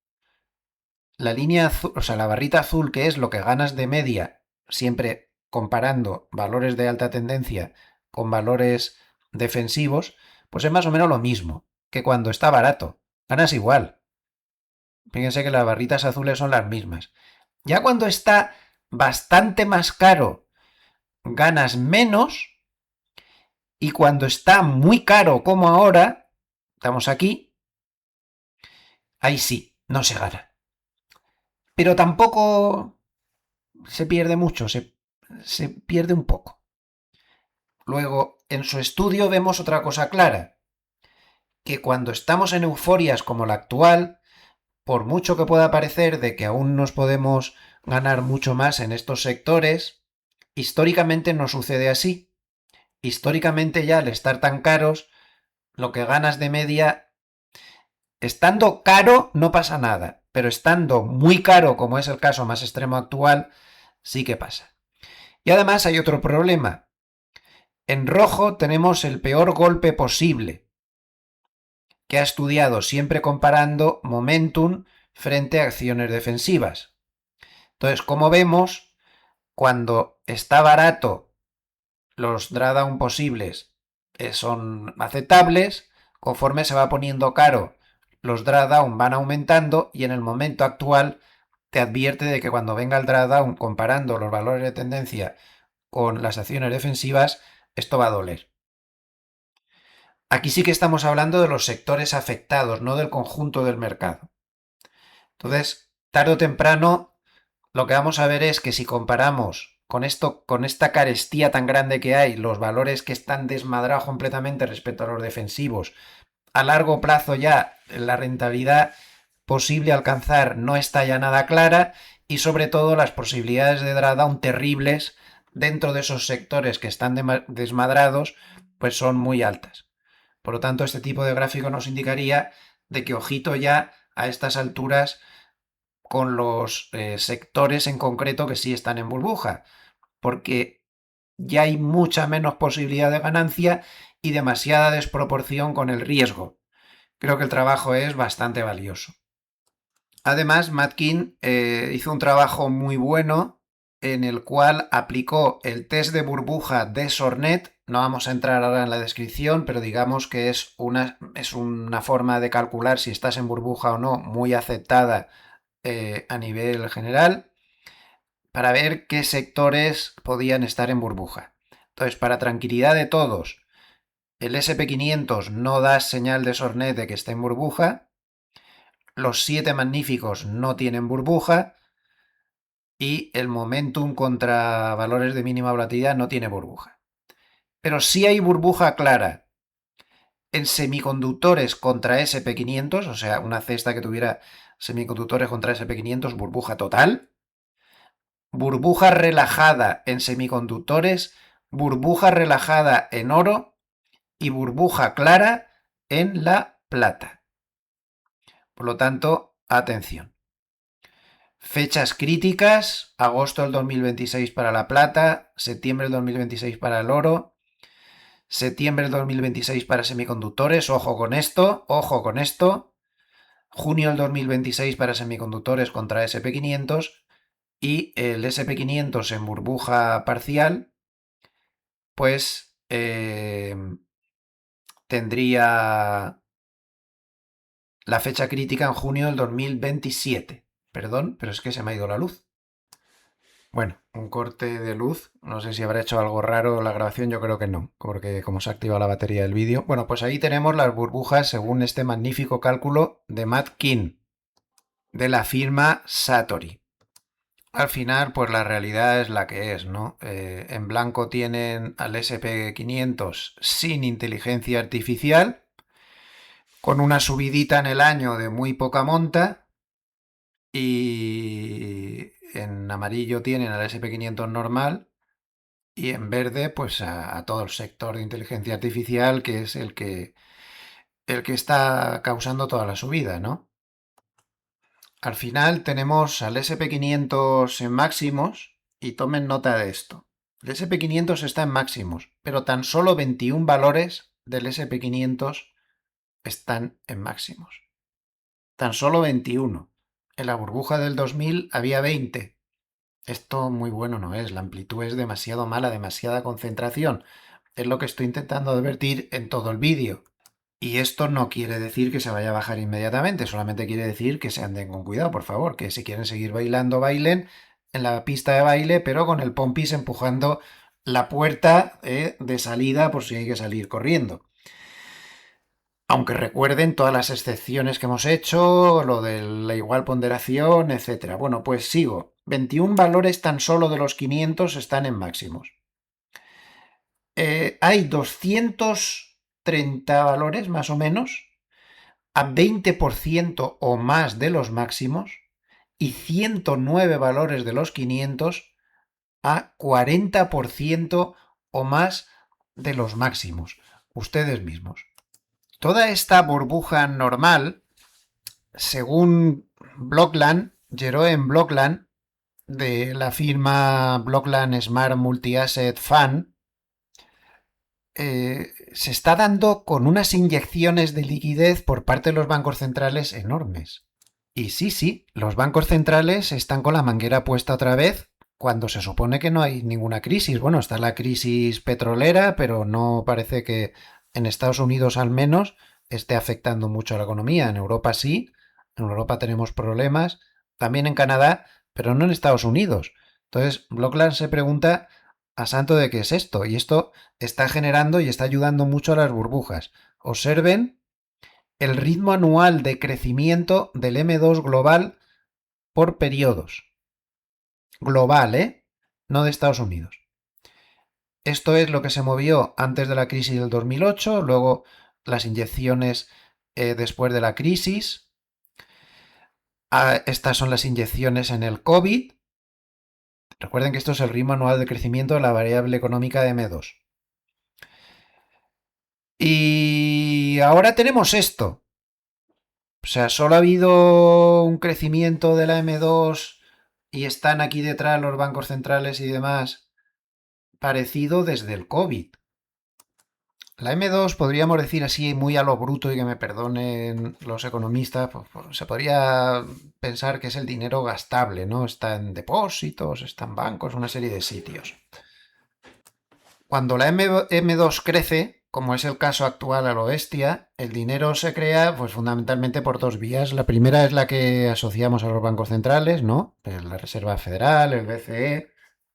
la línea azul, o sea, la barrita azul, que es lo que ganas de media, siempre comparando valores de alta tendencia con valores defensivos, pues es más o menos lo mismo que cuando está barato. Ganas igual. Fíjense que las barritas azules son las mismas. Ya cuando está bastante más caro, ganas menos. Y cuando está muy caro como ahora, estamos aquí, ahí sí, no se gana. Pero tampoco se pierde mucho, se pierde un poco. Luego, en su estudio vemos otra cosa clara: que cuando estamos en euforias como la actual, por mucho que pueda parecer de que aún nos podemos ganar mucho más en estos sectores, históricamente no sucede así. Históricamente, ya al estar tan caros, lo que ganas de media, estando caro no pasa nada, pero estando muy caro, como es el caso más extremo actual, sí que pasa. Y además hay otro problema. En rojo tenemos el peor golpe posible, que ha estudiado siempre comparando momentum frente a acciones defensivas. Entonces, como vemos, cuando está barato, los drawdown posibles son aceptables. Conforme se va poniendo caro, los drawdown van aumentando, y en el momento actual te advierte de que cuando venga el drawdown comparando los valores de tendencia con las acciones defensivas, esto va a doler. Aquí sí que estamos hablando de los sectores afectados, no del conjunto del mercado. Entonces, tarde o temprano, lo que vamos a ver es que si comparamos con esto, con esta carestía tan grande que hay, los valores que están desmadrados completamente respecto a los defensivos, a largo plazo ya la rentabilidad posible alcanzar no está ya nada clara, y sobre todo las posibilidades de drawdown terribles dentro de esos sectores que están desmadrados pues son muy altas. Por lo tanto, este tipo de gráfico nos indicaría de que ojito ya a estas alturas con los sectores en concreto que sí están en burbuja, porque ya hay mucha menos posibilidad de ganancia y demasiada desproporción con el riesgo. Creo que el trabajo es bastante valioso. Además, Matkin hizo un trabajo muy bueno en el cual aplicó el test de burbuja de Sornet. No vamos a entrar ahora en la descripción, pero digamos que es una forma de calcular si estás en burbuja o no, muy aceptada a nivel general, para ver qué sectores podían estar en burbuja. Entonces, para tranquilidad de todos, el SP500 no da señal de Sornet de que está en burbuja, los 7 magníficos no tienen burbuja, y el momentum contra valores de mínima volatilidad no tiene burbuja. Pero sí hay burbuja clara en semiconductores contra SP500, o sea, una cesta que tuviera semiconductores contra SP500, burbuja total. Burbuja relajada en semiconductores, burbuja relajada en oro y burbuja clara en la plata. Por lo tanto, atención. Fechas críticas: agosto del 2026 para la plata, septiembre del 2026 para el oro, septiembre del 2026 para semiconductores, ojo con esto, junio del 2026 para semiconductores contra SP500, y el SP500 en burbuja parcial, pues tendría La fecha crítica en junio del 2027. Perdón, pero es que se me ha ido la luz. Bueno, un corte de luz. No sé si habrá hecho algo raro la grabación, yo creo que no, porque como se ha activado la batería del vídeo. Bueno, pues ahí tenemos las burbujas según este magnífico cálculo de Matt King, de la firma Satori. Al final, pues la realidad es la que es, ¿no? En blanco tienen al SP500 sin inteligencia artificial, con una subidita en el año de muy poca monta, y en amarillo tienen al SP500 normal, y en verde, pues a todo el sector de inteligencia artificial, que es el que está causando toda la subida, ¿no? Al final tenemos al SP500 en máximos y tomen nota de esto. El SP500 está en máximos, pero tan solo 21 valores del SP500 están en máximos. Tan solo 21. En la burbuja del 2000 había 20. Esto muy bueno no es, la amplitud es demasiado mala, demasiada concentración. Es lo que estoy intentando advertir en todo el vídeo. Y esto no quiere decir que se vaya a bajar inmediatamente, solamente quiere decir que se anden con cuidado, por favor, que si quieren seguir bailando, bailen en la pista de baile, pero con el pompis empujando la puerta de salida por si hay que salir corriendo. Aunque recuerden todas las excepciones que hemos hecho, lo de la igual ponderación, etc. Bueno, pues sigo. 21 valores tan solo de los 500 están en máximos. Hay 230 valores más o menos a 20% o más de los máximos y 109 valores de los 500 a 40% o más de los máximos. Ustedes mismos. Toda esta burbuja normal, según Blockland, Jeroen Blockland, de la firma Blockland Smart Multi-Asset Fund, se está dando con unas inyecciones de liquidez por parte de los bancos centrales enormes. Y sí, los bancos centrales están con la manguera puesta otra vez cuando se supone que no hay ninguna crisis. Bueno, está la crisis petrolera, pero no parece que en Estados Unidos al menos esté afectando mucho a la economía. En Europa sí, en Europa tenemos problemas, también en Canadá, pero no en Estados Unidos. Entonces, Blockland se pregunta a santo de qué es esto, y esto está generando y está ayudando mucho a las burbujas. Observen el ritmo anual de crecimiento del M2 global por periodos. Global, ¿eh? No de Estados Unidos. Esto es lo que se movió antes de la crisis del 2008, luego las inyecciones después de la crisis. Estas son las inyecciones en el COVID. Recuerden que esto es el ritmo anual de crecimiento de la variable económica de M2. Y ahora tenemos esto. O sea, solo ha habido un crecimiento de la M2 y están aquí detrás los bancos centrales y demás parecido desde el COVID. La M2 podríamos decir así muy a lo bruto y que me perdonen los economistas, pues se podría pensar que es el dinero gastable, ¿no? Está en depósitos, está en bancos, una serie de sitios. Cuando la M2 crece, como es el caso actual a lo bestia, el dinero se crea pues fundamentalmente por dos vías. La primera es la que asociamos a los bancos centrales, ¿no? La Reserva Federal, el BCE,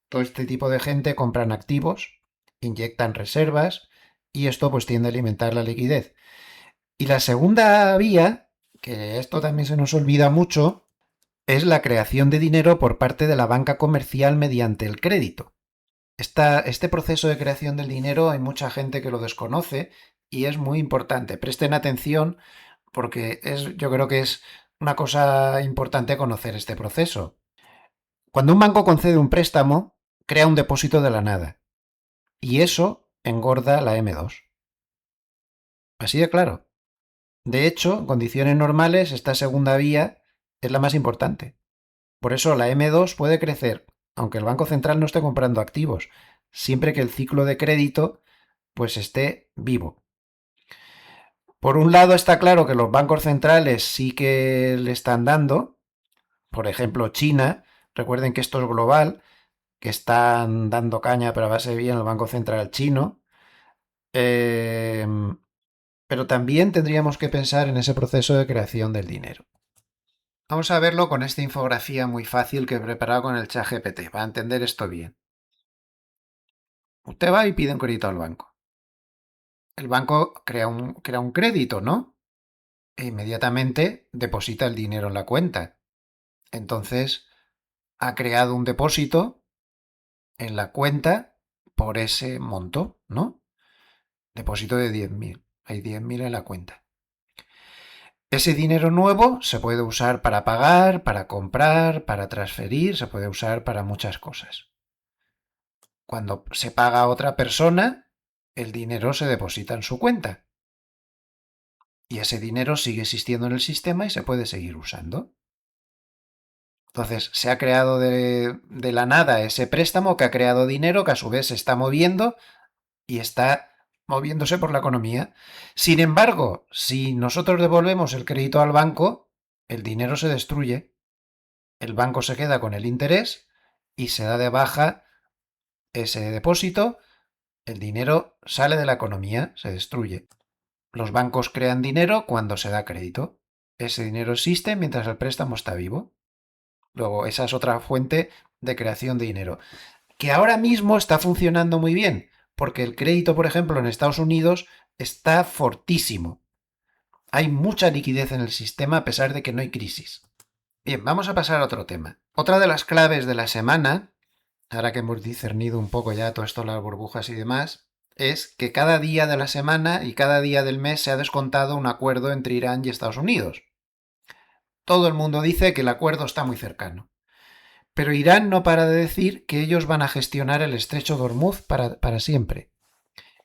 todo este tipo de gente compran activos, inyectan reservas y esto pues tiende a alimentar la liquidez. Y la segunda vía, que esto también se nos olvida mucho, es la creación de dinero por parte de la banca comercial mediante el crédito. Este proceso de creación del dinero hay mucha gente que lo desconoce y es muy importante. Presten atención porque yo creo que es una cosa importante conocer este proceso. Cuando un banco concede un préstamo, crea un depósito de la nada y eso engorda la M2. Así de claro. De hecho, en condiciones normales, esta segunda vía es la más importante. Por eso la M2 puede crecer, aunque el Banco Central no esté comprando activos, siempre que el ciclo de crédito pues esté vivo. Por un lado está claro que los bancos centrales sí que le están dando, por ejemplo China, recuerden que esto es global, que están dando caña pero a base bien el Banco Central chino. Pero también tendríamos que pensar en ese proceso de creación del dinero. Vamos a verlo con esta infografía muy fácil que he preparado con el ChatGPT, para entender esto bien. Usted va y pide un crédito al banco. El banco crea un crédito, ¿no? E inmediatamente deposita el dinero en la cuenta. Entonces, ha creado un depósito en la cuenta por ese monto, ¿no? Depósito de 10.000. Hay 10.000 en la cuenta. Ese dinero nuevo se puede usar para pagar, para comprar, para transferir, se puede usar para muchas cosas. Cuando se paga a otra persona, el dinero se deposita en su cuenta. Y ese dinero sigue existiendo en el sistema y se puede seguir usando. Entonces, se ha creado de la nada ese préstamo que ha creado dinero que a su vez se está moviendo y está moviéndose por la economía. Sin embargo, si nosotros devolvemos el crédito al banco, el dinero se destruye, el banco se queda con el interés y se da de baja ese depósito, el dinero sale de la economía, se destruye. Los bancos crean dinero cuando se da crédito. Ese dinero existe mientras el préstamo está vivo. Luego, esa es otra fuente de creación de dinero, que ahora mismo está funcionando muy bien, porque el crédito, por ejemplo, en Estados Unidos está fortísimo. Hay mucha liquidez en el sistema a pesar de que no hay crisis. Bien, vamos a pasar a otro tema. Otra de las claves de la semana, ahora que hemos discernido un poco ya todo esto, las burbujas y demás, es que cada día de la semana y cada día del mes se ha descontado un acuerdo entre Irán y Estados Unidos. Todo el mundo dice que el acuerdo está muy cercano. Pero Irán no para de decir que ellos van a gestionar el estrecho de Hormuz para siempre.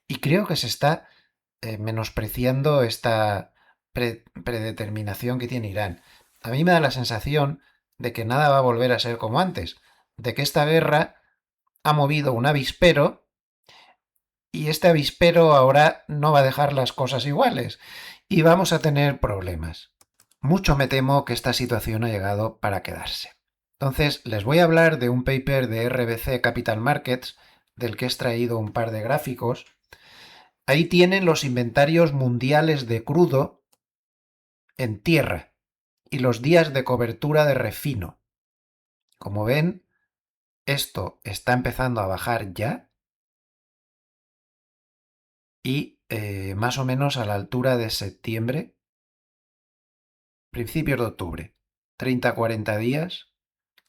Y creo que se está menospreciando esta predeterminación que tiene Irán. A mí me da la sensación de que nada va a volver a ser como antes, de que esta guerra ha movido un avispero y este avispero ahora no va a dejar las cosas iguales y vamos a tener problemas. Mucho me temo que esta situación ha llegado para quedarse. Entonces, les voy a hablar de un paper de RBC Capital Markets, del que he extraído un par de gráficos. Ahí tienen los inventarios mundiales de crudo en tierra y los días de cobertura de refino. Como ven, esto está empezando a bajar ya y más o menos a la altura de septiembre, principios de octubre, 30-40 días,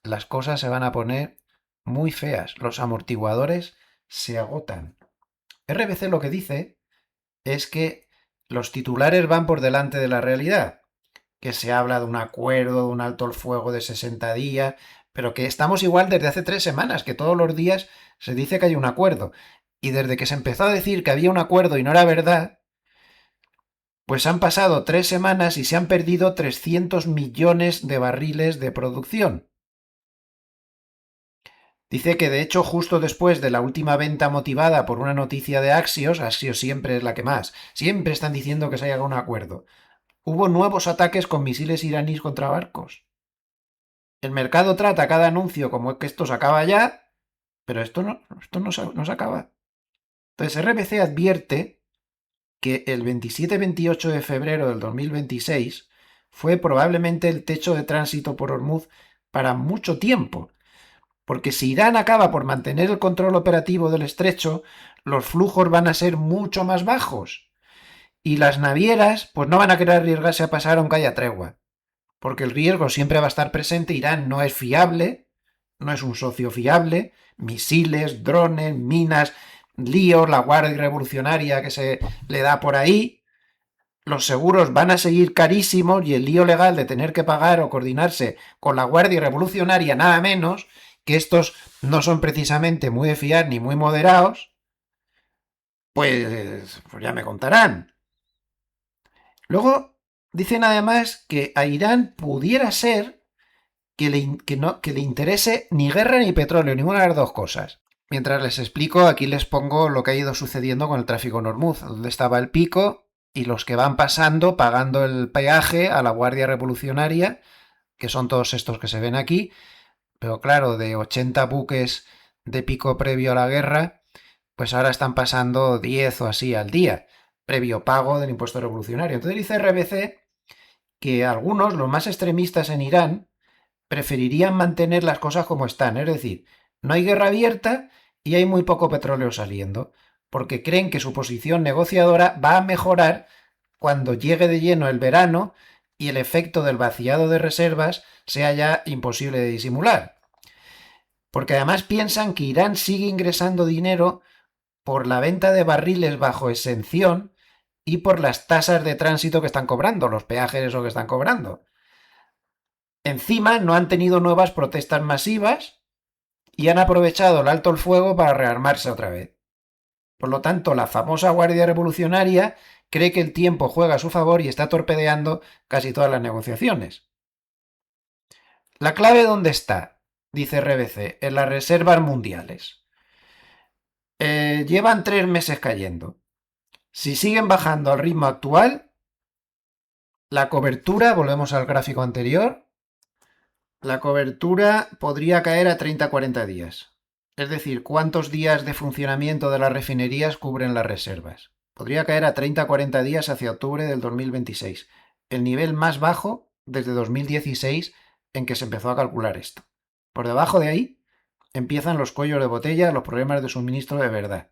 las cosas se van a poner muy feas. Los amortiguadores se agotan. RBC lo que dice es que los titulares van por delante de la realidad, que se habla de un acuerdo, de un alto el fuego de 60 días, pero que estamos igual desde hace 3 semanas, que todos los días se dice que hay un acuerdo. Y desde que se empezó a decir que había un acuerdo y no era verdad, pues han pasado 3 semanas y se han perdido 300 millones de barriles de producción. Dice que de hecho justo después de la última venta motivada por una noticia de Axios, Axios siempre es la que más, siempre están diciendo que se haya un acuerdo, hubo nuevos ataques con misiles iraníes contra barcos. El mercado trata cada anuncio como que esto se acaba ya, pero esto no se acaba. Entonces RBC advierte que el 27-28 de febrero del 2026 fue probablemente el techo de tránsito por Hormuz para mucho tiempo, porque si Irán acaba por mantener el control operativo del estrecho, los flujos van a ser mucho más bajos. Y las navieras pues no van a querer arriesgarse a pasar aunque haya tregua. Porque el riesgo siempre va a estar presente. Irán no es fiable, no es un socio fiable. Misiles, drones, minas, líos, la Guardia Revolucionaria que se le da por ahí. Los seguros van a seguir carísimos y el lío legal de tener que pagar o coordinarse con la Guardia Revolucionaria nada menos, que estos no son precisamente muy de fiar ni muy moderados, pues ya me contarán. Luego dicen además que a Irán pudiera ser que le interese ni guerra ni petróleo, ninguna de las dos cosas. Mientras les explico, aquí les pongo lo que ha ido sucediendo con el tráfico en Hormuz, donde estaba el pico y los que van pasando pagando el peaje a la Guardia Revolucionaria, que son todos estos que se ven aquí, pero claro, de 80 buques de pico previo a la guerra, pues ahora están pasando 10 o así al día. previo pago del impuesto revolucionario. Entonces dice RBC que algunos, los más extremistas en Irán, preferirían mantener las cosas como están, es decir, no hay guerra abierta y hay muy poco petróleo saliendo, porque creen que su posición negociadora va a mejorar cuando llegue de lleno el verano y el efecto del vaciado de reservas sea ya imposible de disimular. Porque además piensan que Irán sigue ingresando dinero por la venta de barriles bajo exención y por las tasas de tránsito que están cobrando, los peajes eso que están cobrando. Encima no han tenido nuevas protestas masivas y han aprovechado el alto el fuego para rearmarse otra vez. Por lo tanto, la famosa Guardia Revolucionaria cree que el tiempo juega a su favor y está torpedeando casi todas las negociaciones. ¿La clave dónde está? Dice RBC, en las reservas mundiales. Llevan 3 meses cayendo. Si siguen bajando al ritmo actual, la cobertura, volvemos al gráfico anterior, la cobertura podría caer a 30-40 días. Es decir, ¿cuántos días de funcionamiento de las refinerías cubren las reservas? Podría caer a 30-40 días hacia octubre del 2026, el nivel más bajo desde 2016 en que se empezó a calcular esto. Por debajo de ahí empiezan los cuellos de botella, los problemas de suministro de verdad.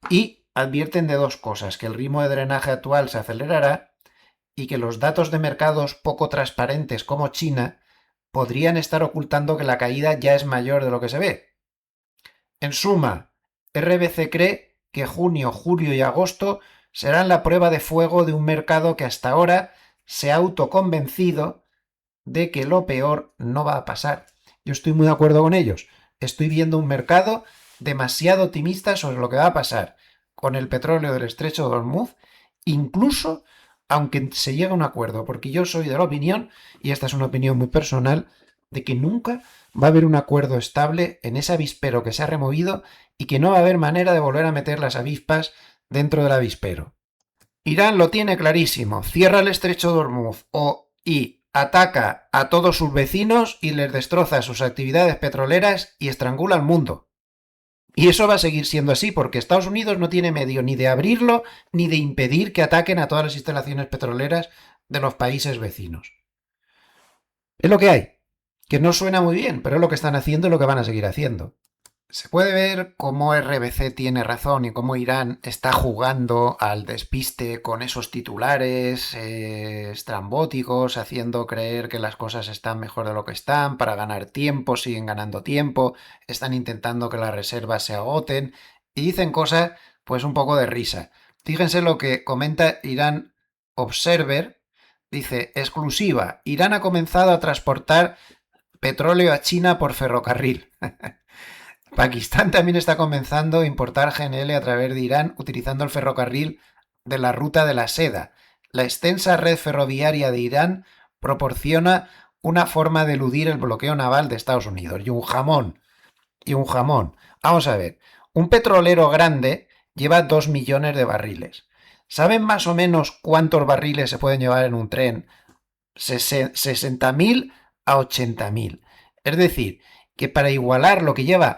Y advierten de dos cosas, que el ritmo de drenaje actual se acelerará y que los datos de mercados poco transparentes como China podrían estar ocultando que la caída ya es mayor de lo que se ve. En suma, RBC cree que junio, julio y agosto serán la prueba de fuego de un mercado que hasta ahora se ha autoconvencido de que lo peor no va a pasar. Yo estoy muy de acuerdo con ellos. Estoy viendo un mercado demasiado optimista sobre lo que va a pasar con el petróleo del estrecho de Hormuz, incluso aunque se llegue a un acuerdo, porque yo soy de la opinión, y esta es una opinión muy personal, de que nunca va a haber un acuerdo estable en ese avispero que se ha removido y que no va a haber manera de volver a meter las avispas dentro del avispero. Irán lo tiene clarísimo, cierra el estrecho de Hormuz y ataca a todos sus vecinos y les destroza sus actividades petroleras y estrangula al mundo. Y eso va a seguir siendo así porque Estados Unidos no tiene medio ni de abrirlo ni de impedir que ataquen a todas las instalaciones petroleras de los países vecinos. Es lo que hay, que no suena muy bien, pero es lo que están haciendo y lo que van a seguir haciendo. Se puede ver cómo RBC tiene razón y cómo Irán está jugando al despiste con esos titulares estrambóticos, haciendo creer que las cosas están mejor de lo que están, para ganar tiempo, siguen ganando tiempo, están intentando que las reservas se agoten y dicen cosas pues un poco de risa. Fíjense lo que comenta Irán Observer, dice, exclusiva, Irán ha comenzado a transportar petróleo a China por ferrocarril. Pakistán también está comenzando a importar GNL a través de Irán utilizando el ferrocarril de la ruta de la seda. La extensa red ferroviaria de Irán proporciona una forma de eludir el bloqueo naval de Estados Unidos. Y un jamón. Y un jamón. Vamos a ver. Un petrolero grande lleva 2 millones de barriles. ¿Saben más o menos cuántos barriles se pueden llevar en un tren? 60.000 a 80.000. Es decir, que para igualar lo que lleva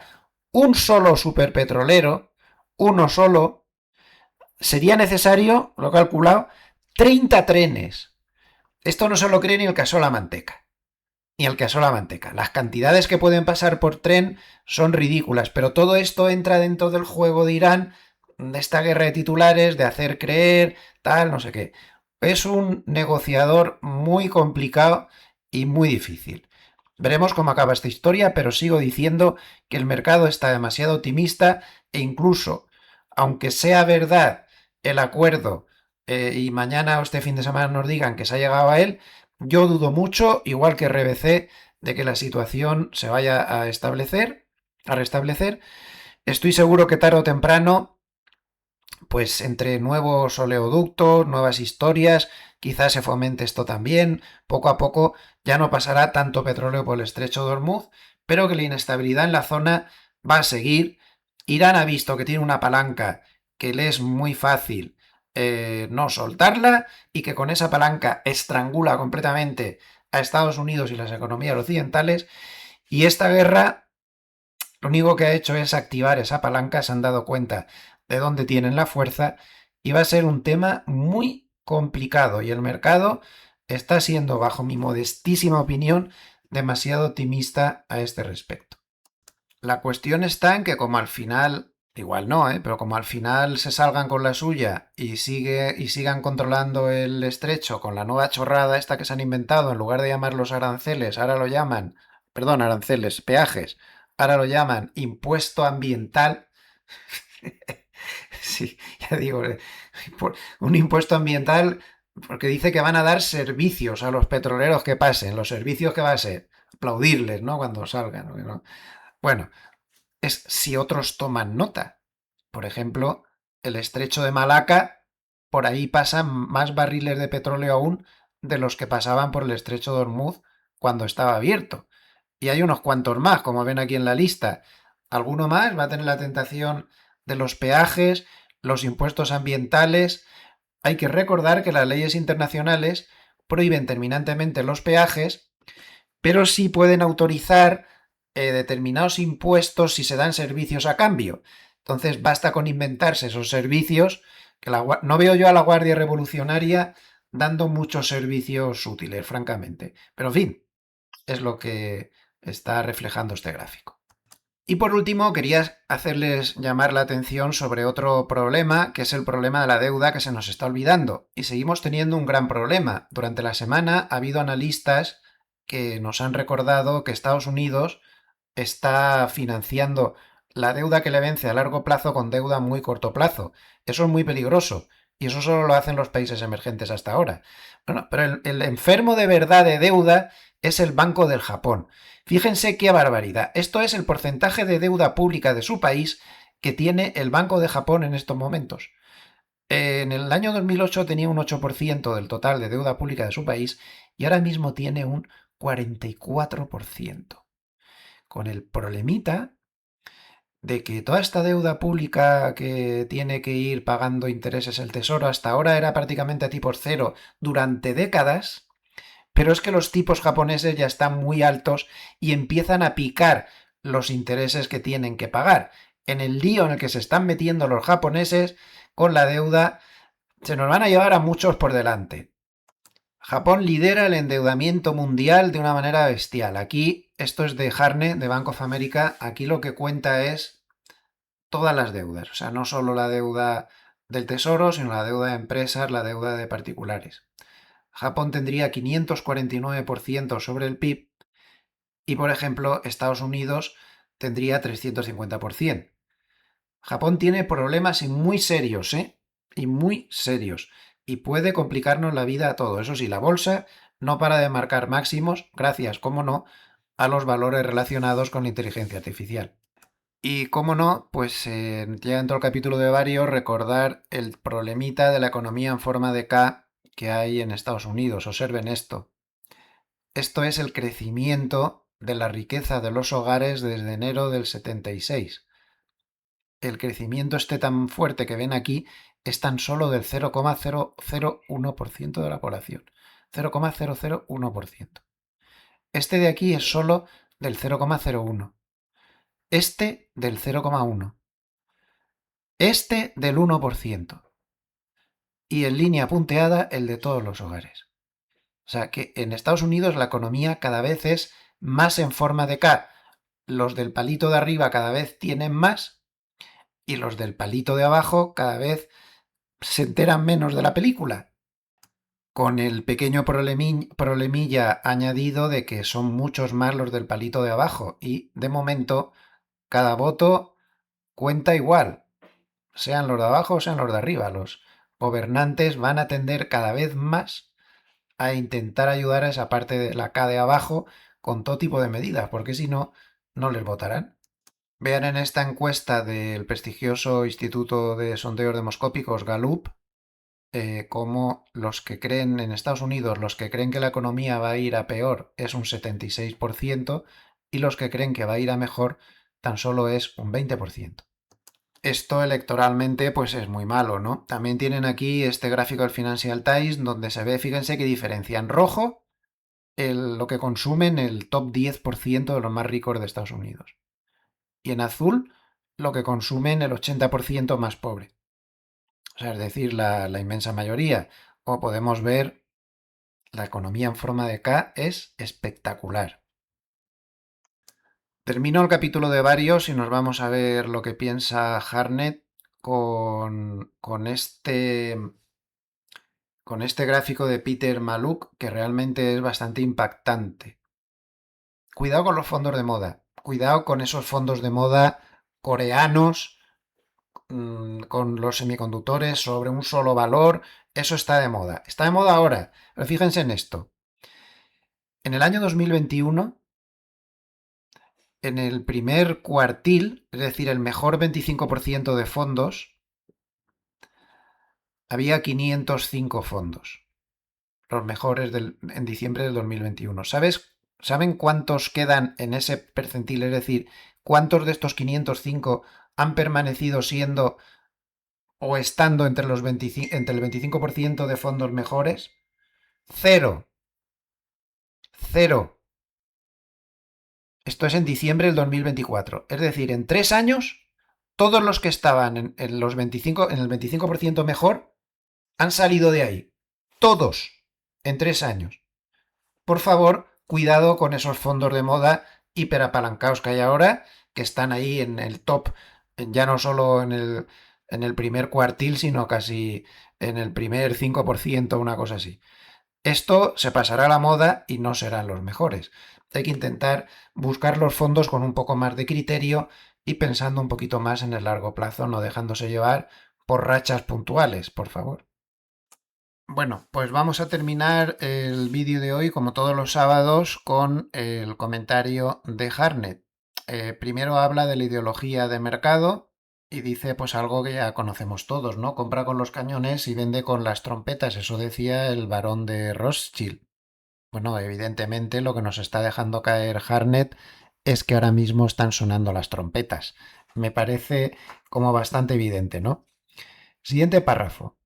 un solo superpetrolero, uno solo, sería necesario, lo he calculado, 30 trenes. Esto no se lo cree ni el Casola Manteca. Ni el Casola Manteca. Las cantidades que pueden pasar por tren son ridículas, pero todo esto entra dentro del juego de Irán, de esta guerra de titulares, de hacer creer, tal, no sé qué. Es un negociador muy complicado y muy difícil. Veremos cómo acaba esta historia, pero sigo diciendo que el mercado está demasiado optimista e incluso, aunque sea verdad el acuerdo y mañana o este fin de semana nos digan que se ha llegado a él, yo dudo mucho, igual que RBC, de que la situación se vaya a restablecer. Estoy seguro que tarde o temprano, pues entre nuevos oleoductos, nuevas historias, quizás se fomente esto también, poco a poco ya no pasará tanto petróleo por el estrecho de Hormuz, pero que la inestabilidad en la zona va a seguir. Irán ha visto que tiene una palanca que le es muy fácil no soltarla y que con esa palanca estrangula completamente a Estados Unidos y las economías occidentales, y esta guerra lo único que ha hecho es activar esa palanca, se han dado cuenta de dónde tienen la fuerza y va a ser un tema muy complicado y el mercado está siendo, bajo mi modestísima opinión, demasiado optimista a este respecto. La cuestión está en que como al final, igual no, pero como al final se salgan con la suya y sigan controlando el estrecho con la nueva chorrada esta que se han inventado, en lugar de llamarlos aranceles, ahora lo llaman, perdón, aranceles, peajes, ahora lo llaman impuesto ambiental. Sí, ya digo, un impuesto ambiental porque dice que van a dar servicios a los petroleros que pasen. Los servicios que va a ser aplaudirles, ¿no? Cuando salgan, ¿no? Bueno, es si otros toman nota. Por ejemplo, el estrecho de Malaca, por ahí pasan más barriles de petróleo aún de los que pasaban por el estrecho de Hormuz cuando estaba abierto. Y hay unos cuantos más, como ven aquí en la lista. Alguno más va a tener la tentación de los peajes, los impuestos ambientales. Hay que recordar que las leyes internacionales prohíben terminantemente los peajes, pero sí pueden autorizar determinados impuestos si se dan servicios a cambio. Entonces basta con inventarse esos servicios, que no veo yo a la Guardia Revolucionaria dando muchos servicios útiles, francamente. Pero en fin, es lo que está reflejando este gráfico. Y por último, quería hacerles llamar la atención sobre otro problema, que es el problema de la deuda que se nos está olvidando. Y seguimos teniendo un gran problema. Durante la semana ha habido analistas que nos han recordado que Estados Unidos está financiando la deuda que le vence a largo plazo con deuda a muy corto plazo. Eso es muy peligroso. Y eso solo lo hacen los países emergentes hasta ahora. Bueno, pero el enfermo de verdad de deuda es el Banco del Japón. Fíjense qué barbaridad. Esto es el porcentaje de deuda pública de su país que tiene el Banco de Japón en estos momentos. En el año 2008 tenía un 8% del total de deuda pública de su país y ahora mismo tiene un 44%. Con el problemita de que toda esta deuda pública que tiene que ir pagando intereses el Tesoro hasta ahora era prácticamente a tipos cero durante décadas, pero es que los tipos japoneses ya están muy altos y empiezan a picar los intereses que tienen que pagar. En el lío en el que se están metiendo los japoneses con la deuda, se nos van a llevar a muchos por delante. Japón lidera el endeudamiento mundial de una manera bestial. Aquí, esto es de Harne, de Bank of America, aquí lo que cuenta es todas las deudas, o sea, no solo la deuda del Tesoro, sino la deuda de empresas, la deuda de particulares. Japón tendría 549% sobre el PIB y, por ejemplo, Estados Unidos tendría 350%. Japón tiene problemas muy serios, ¿eh? Y muy serios. Y puede complicarnos la vida a todo. Eso sí, la bolsa no para de marcar máximos, gracias, como no, a los valores relacionados con la inteligencia artificial. Y cómo no, pues ya dentro del capítulo de varios, recordar el problemita de la economía en forma de K que hay en Estados Unidos. Observen esto. Esto es el crecimiento de la riqueza de los hogares desde enero del 76. El crecimiento este tan fuerte que ven aquí es tan solo del 0,001% de la población. 0,001%. Este de aquí es solo del 0,01. Este del 0,1. Este del 1%. Y en línea punteada el de todos los hogares. O sea que en Estados Unidos la economía cada vez es más en forma de K. Los del palito de arriba cada vez tienen más y los del palito de abajo cada vez se enteran menos de la película. Con el pequeño problemilla añadido de que son muchos más los del palito de abajo y de momento cada voto cuenta igual, sean los de abajo o sean los de arriba. Los gobernantes van a tender cada vez más a intentar ayudar a esa parte de la K de abajo con todo tipo de medidas, porque si no, no les votarán. Vean en esta encuesta del prestigioso Instituto de Sondeos Demoscópicos Gallup cómo los que creen en Estados Unidos, los que creen que la economía va a ir a peor es un 76% y los que creen que va a ir a mejor tan solo es un 20%. Esto electoralmente pues es muy malo, ¿no? También tienen aquí este gráfico del Financial Times donde se ve, fíjense que diferencia en rojo lo que consumen el top 10% de los más ricos de Estados Unidos. Y en azul lo que consumen el 80% más pobre. O sea, es decir, la inmensa mayoría. Como podemos ver, la economía en forma de K es espectacular. Termino el capítulo de varios y nos vamos a ver lo que piensa Harnett con este gráfico de Peter Maluk, que realmente es bastante impactante. Cuidado con los fondos de moda. Cuidado con esos fondos de moda coreanos con los semiconductores sobre un solo valor. Eso está de moda. Está de moda ahora. Pero fíjense en esto. En el año 2021, en el primer cuartil, es decir, el mejor 25% de fondos, había 505 fondos. Los mejores en diciembre del 2021. ¿Saben cuántos quedan en ese percentil? Es decir, ¿cuántos de estos 505 han permanecido siendo o estando entre el 25% de fondos mejores? Cero. Cero. Esto es en diciembre del 2024. Es decir, en 3 años, todos los que estaban en el 25% mejor han salido de ahí. Todos. En 3 años. Por favor, cuidado con esos fondos de moda hiperapalancados que hay ahora, que están ahí en el top, ya no solo en el primer cuartil, sino casi en el primer 5%, una cosa así. Esto se pasará a la moda y no serán los mejores. Hay que intentar buscar los fondos con un poco más de criterio y pensando un poquito más en el largo plazo, no dejándose llevar por rachas puntuales, por favor. Bueno, pues vamos a terminar el vídeo de hoy, como todos los sábados, con el comentario de Harnett. Primero habla de la ideología de mercado y dice pues algo que ya conocemos todos, ¿no? Compra con los cañones y vende con las trompetas, eso decía el barón de Rothschild. Bueno, evidentemente lo que nos está dejando caer Harnett es que ahora mismo están sonando las trompetas. Me parece como bastante evidente, ¿no? Siguiente párrafo.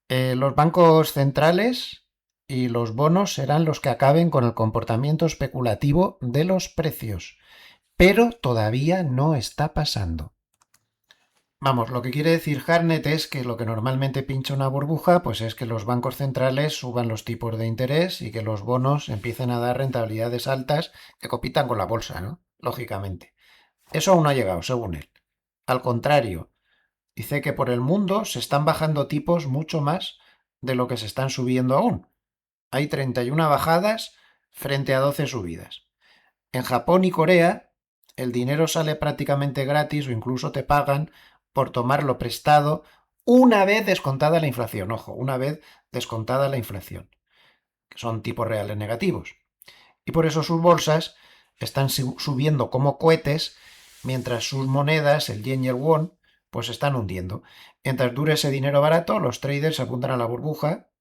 Los bancos centrales y los bonos serán los que acaben con el comportamiento especulativo de los precios, pero todavía no está pasando. Vamos, lo que quiere decir Harnett es que lo que normalmente pincha una burbuja, pues es que los bancos centrales suban los tipos de interés y que los bonos empiecen a dar rentabilidades altas que compitan con la bolsa, ¿no? Lógicamente. Eso aún no ha llegado, según él. Al contrario, dice que por el mundo se están bajando tipos mucho más de lo que se están subiendo aún. Hay 31 bajadas frente a 12 subidas. En Japón y Corea, el dinero sale prácticamente gratis o incluso te pagan por tomarlo prestado una vez descontada la inflación. Ojo, una vez descontada la inflación, que son tipos reales negativos. Y por eso sus bolsas están subiendo como cohetes, mientras sus monedas, el yen y el won, pues se están hundiendo. Mientras dure ese dinero barato, los traders se apuntan a la burbuja,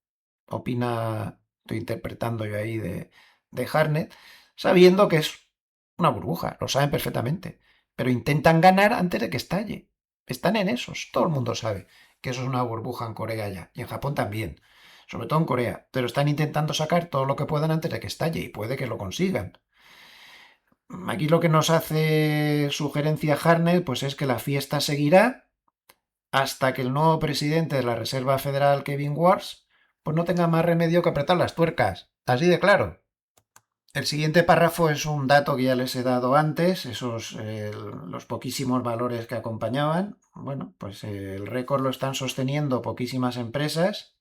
opina, estoy interpretando yo ahí de Harnett, sabiendo que es una burbuja, lo saben perfectamente, pero intentan ganar antes de que estalle. Están en esos, todo el mundo sabe que eso es una burbuja en Corea ya, y en Japón también, sobre todo en Corea, pero están intentando sacar todo lo que puedan antes de que estalle, y puede que lo consigan. Aquí lo que nos hace sugerencia Harnett, pues es que la fiesta seguirá hasta que el nuevo presidente de la Reserva Federal, Kevin Warsh, pues no tenga más remedio que apretar las tuercas. Así de claro. El siguiente párrafo es un dato que ya les he dado antes, los poquísimos valores que acompañaban. Bueno, pues el récord lo están sosteniendo poquísimas empresas,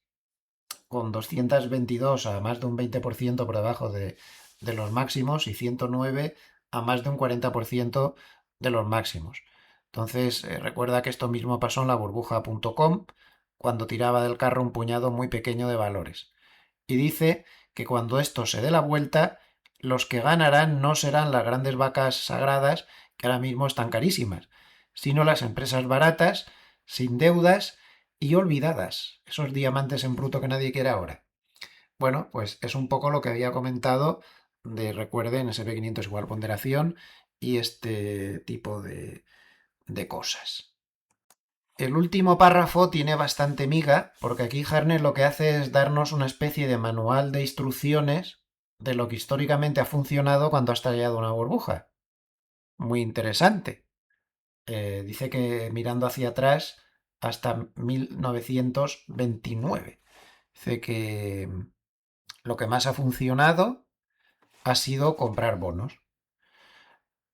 con 222 a más de un 20% por debajo de los máximos y 109 a más de un 40% de los máximos. Entonces, recuerda que esto mismo pasó en la burbuja.com cuando tiraba del carro un puñado muy pequeño de valores. Y dice que cuando esto se dé la vuelta, los que ganarán no serán las grandes vacas sagradas, que ahora mismo están carísimas, sino las empresas baratas, sin deudas y olvidadas, esos diamantes en bruto que nadie quiere ahora. Bueno, pues es un poco lo que había comentado de, recuerden, SP500 igual ponderación y este tipo de cosas. El último párrafo tiene bastante miga, porque aquí Harnett lo que hace es darnos una especie de manual de instrucciones de lo que históricamente ha funcionado cuando ha estallado una burbuja. Muy interesante. Dice que mirando hacia atrás hasta 1929. Dice que lo que más ha funcionado ha sido comprar bonos.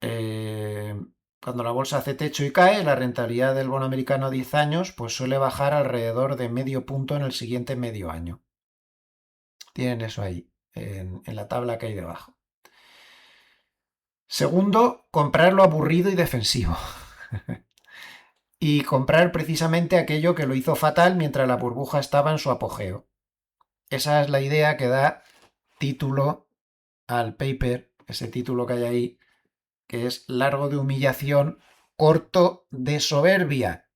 Eh, Cuando la bolsa hace techo y cae, la rentabilidad del bono americano a 10 años pues suele bajar alrededor de medio punto en el siguiente medio año. Tienen eso ahí, en la tabla que hay debajo. Segundo, comprar lo aburrido y defensivo. Y comprar precisamente aquello que lo hizo fatal mientras la burbuja estaba en su apogeo. Esa es la idea que da título al paper, ese título que hay ahí, que es largo de humillación, corto de soberbia.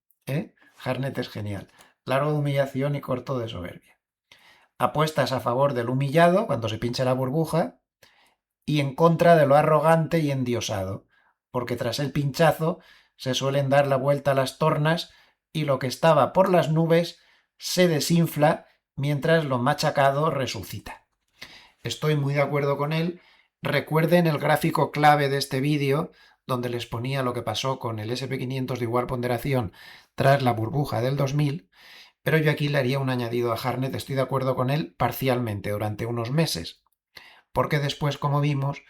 Harnett es genial. Largo de humillación y corto de soberbia. Apuestas a favor del humillado cuando se pincha la burbuja y en contra de lo arrogante y endiosado, porque tras el pinchazo se suelen dar la vuelta a las tornas y lo que estaba por las nubes se desinfla mientras lo machacado resucita. Estoy muy de acuerdo con él. Recuerden el gráfico clave de este vídeo donde les ponía lo que pasó con el SP500 de igual ponderación tras la burbuja del 2000, pero yo aquí le haría un añadido a Harnett. Estoy de acuerdo con él parcialmente durante unos meses, porque después, como vimos,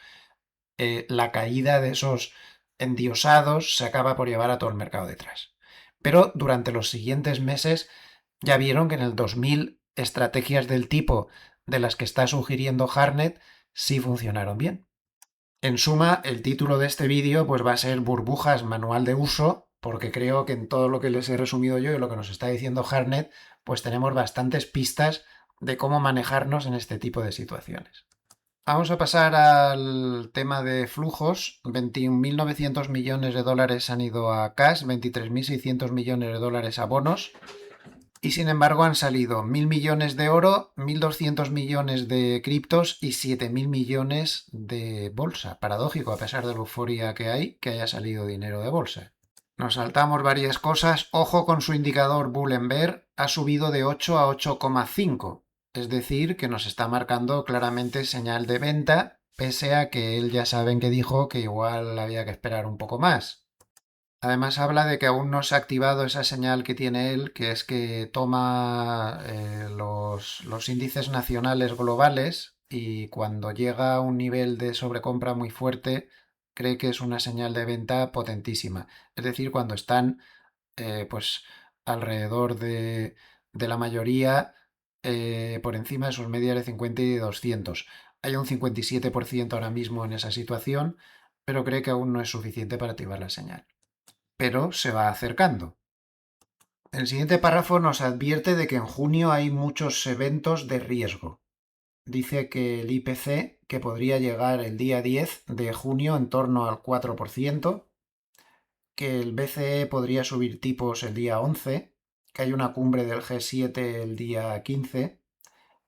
la caída de esos endiosados se acaba por llevar a todo el mercado detrás. Pero durante los siguientes meses ya vieron que en el 2000 estrategias del tipo de las que está sugiriendo Harnett sí funcionaron bien. En suma, el título de este vídeo pues va a ser Burbujas Manual de Uso, porque creo que en todo lo que les he resumido yo y lo que nos está diciendo Harnett, pues tenemos bastantes pistas de cómo manejarnos en este tipo de situaciones. Vamos a pasar al tema de flujos. 21.900 millones de dólares han ido a cash, 23.600 millones de dólares a bonos. Y sin embargo han salido 1.000 millones de oro, 1.200 millones de criptos y 7.000 millones de bolsa. Paradójico, a pesar de la euforia que hay, que haya salido dinero de bolsa. Nos saltamos varias cosas. Ojo con su indicador Bull and Bear. Ha subido de 8 a 8,5. Es decir, que nos está marcando claramente señal de venta, pese a que él ya saben que dijo que igual había que esperar un poco más. Además habla de que aún no se ha activado esa señal que tiene él, que es que toma los índices nacionales globales y cuando llega a un nivel de sobrecompra muy fuerte, cree que es una señal de venta potentísima. Es decir, cuando están pues alrededor de la mayoría por encima de sus medias de 50 y de 200. Hay un 57% ahora mismo en esa situación, pero cree que aún no es suficiente para activar la señal. Pero se va acercando. El siguiente párrafo nos advierte de que en junio hay muchos eventos de riesgo. Dice que el IPC, que podría llegar el día 10 de junio en torno al 4%, que el BCE podría subir tipos el día 11, que hay una cumbre del G7 el día 15,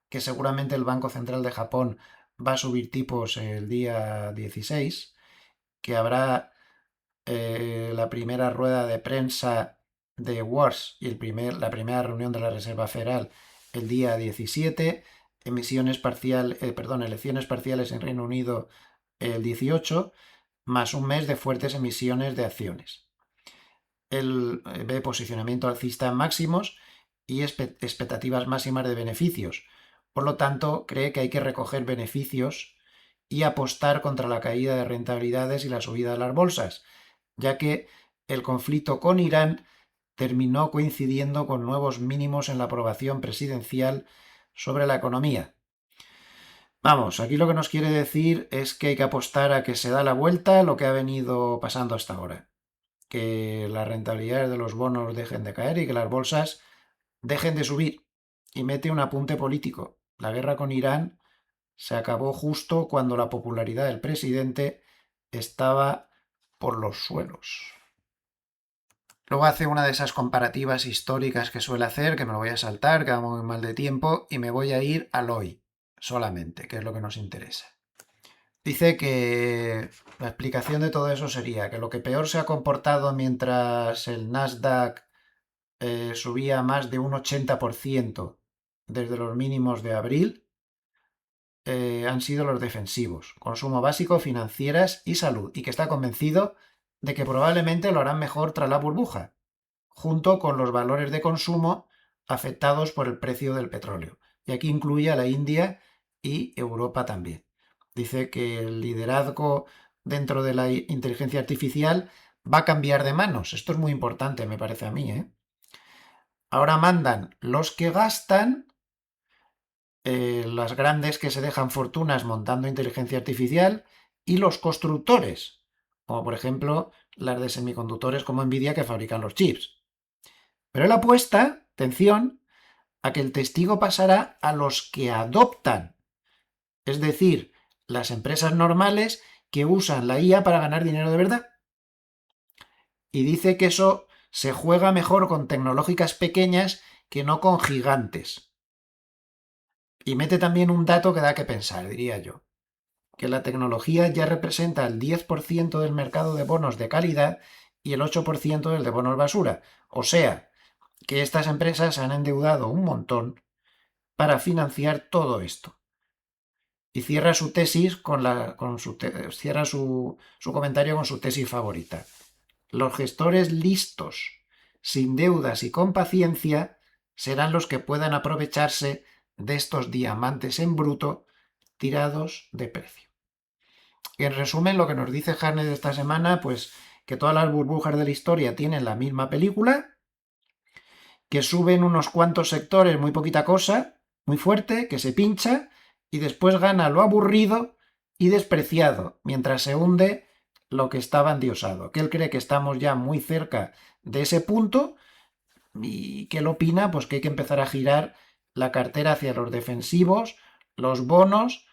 que seguramente el Banco Central de Japón va a subir tipos el día 16, que habrá la primera rueda de prensa de WARS y la primera reunión de la Reserva Federal el día 17, elecciones parciales en Reino Unido el 18, más un mes de fuertes emisiones de acciones. Él ve posicionamiento alcista en máximos y expectativas máximas de beneficios. Por lo tanto, cree que hay que recoger beneficios y apostar contra la caída de rentabilidades y la subida de las bolsas, ya que el conflicto con Irán terminó coincidiendo con nuevos mínimos en la aprobación presidencial sobre la economía. Vamos, aquí lo que nos quiere decir es que hay que apostar a que se da la vuelta lo que ha venido pasando hasta ahora. Que las rentabilidades de los bonos dejen de caer y que las bolsas dejen de subir. Y mete un apunte político. La guerra con Irán se acabó justo cuando la popularidad del presidente estaba por los suelos. Luego hace una de esas comparativas históricas que suele hacer, que me lo voy a saltar, que vamos muy mal de tiempo, y me voy a ir al hoy solamente, que es lo que nos interesa. Dice que la explicación de todo eso sería que lo que peor se ha comportado mientras el Nasdaq subía más de un 80% desde los mínimos de abril, han sido los defensivos, consumo básico, financieras y salud, y que está convencido de que probablemente lo harán mejor tras la burbuja. junto con los valores de consumo afectados por el precio del petróleo. Y aquí incluye a la India y Europa también. Dice que el liderazgo dentro de la inteligencia artificial va a cambiar de manos. Esto es muy importante, me parece a mí, ¿eh? Ahora mandan los que gastan, las grandes que se dejan fortunas montando inteligencia artificial y los constructores, como por ejemplo las de semiconductores como Nvidia que fabrican los chips. Pero él apuesta, atención, a que el testigo pasará a los que adoptan, es decir, las empresas normales que usan la IA para ganar dinero de verdad. Y dice que eso se juega mejor con tecnológicas pequeñas que no con gigantes. Y mete también un dato que da que pensar, diría yo, que la tecnología ya representa el 10% del mercado de bonos de calidad y el 8% del de bonos basura. O sea, que estas empresas han endeudado un montón para financiar todo esto. Y cierra su tesis cierra su comentario con su tesis favorita. Los gestores listos, sin deudas y con paciencia, serán los que puedan aprovecharse de estos diamantes en bruto tirados de precio. Y en resumen, lo que nos dice Harnett esta semana, pues que todas las burbujas de la historia tienen la misma película, que suben unos cuantos sectores, muy poquita cosa, muy fuerte, que se pincha y después gana lo aburrido y despreciado, mientras se hunde lo que estaba endiosado. Que él cree que estamos ya muy cerca de ese punto y que él opina pues que hay que empezar a girar la cartera hacia los defensivos, los bonos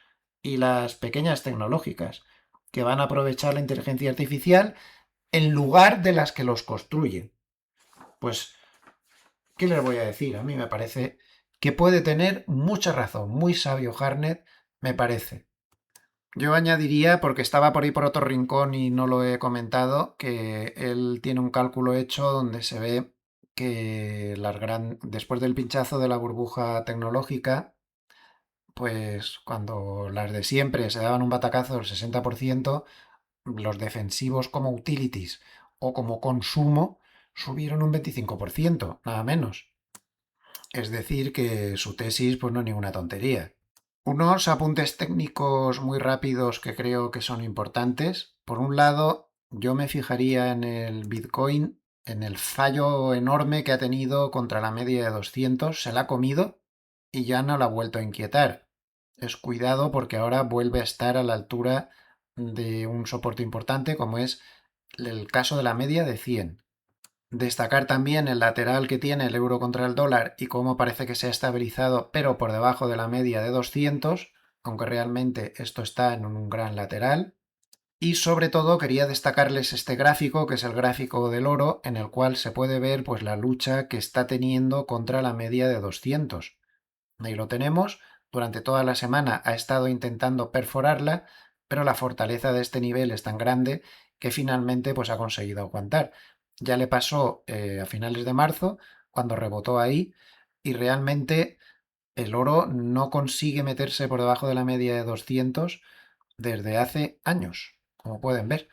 y las pequeñas tecnológicas, que van a aprovechar la inteligencia artificial en lugar de las que los construyen. Pues ¿qué les voy a decir? A mí me parece que puede tener mucha razón. Muy sabio Harnett, me parece. Yo añadiría, porque estaba por ahí por otro rincón y no lo he comentado, que él tiene un cálculo hecho donde se ve que después del pinchazo de la burbuja tecnológica, pues cuando las de siempre se daban un batacazo del 60%, los defensivos como utilities o como consumo subieron un 25%, nada menos. Es decir, que su tesis pues no es ninguna tontería. Unos apuntes técnicos muy rápidos que creo que son importantes. Por un lado, yo me fijaría en el Bitcoin, en el fallo enorme que ha tenido contra la media de 200. Se la ha comido y ya no la ha vuelto a inquietar. Es cuidado porque ahora vuelve a estar a la altura de un soporte importante como es el caso de la media de 100. Destacar también el lateral que tiene el euro contra el dólar y cómo parece que se ha estabilizado, pero por debajo de la media de 200, aunque realmente esto está en un gran lateral. Y sobre todo quería destacarles este gráfico, que es el gráfico del oro, en el cual se puede ver pues la lucha que está teniendo contra la media de 200. Ahí lo tenemos, durante toda la semana ha estado intentando perforarla, pero la fortaleza de este nivel es tan grande que finalmente pues ha conseguido aguantar. Ya le pasó a finales de marzo, cuando rebotó ahí, y realmente el oro no consigue meterse por debajo de la media de 200 desde hace años, como pueden ver.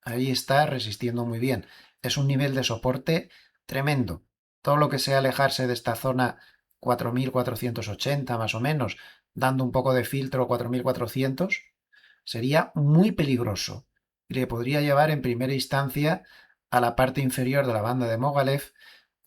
Ahí está resistiendo muy bien. Es un nivel de soporte tremendo. Todo lo que sea alejarse de esta zona 4480 más o menos, dando un poco de filtro 4400, sería muy peligroso y le podría llevar en primera instancia a la parte inferior de la banda de Mogilev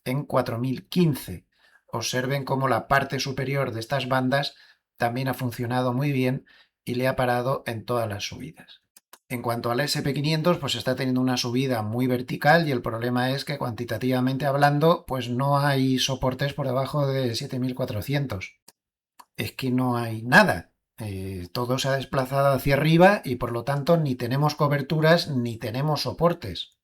en 4015. Observen cómo la parte superior de estas bandas también ha funcionado muy bien y le ha parado en todas las subidas. En cuanto al SP500, pues está teniendo una subida muy vertical y el problema es que cuantitativamente hablando, pues no hay soportes por debajo de 7400. Es que no hay nada. Todo se ha desplazado hacia arriba y por lo tanto ni tenemos coberturas ni tenemos soportes.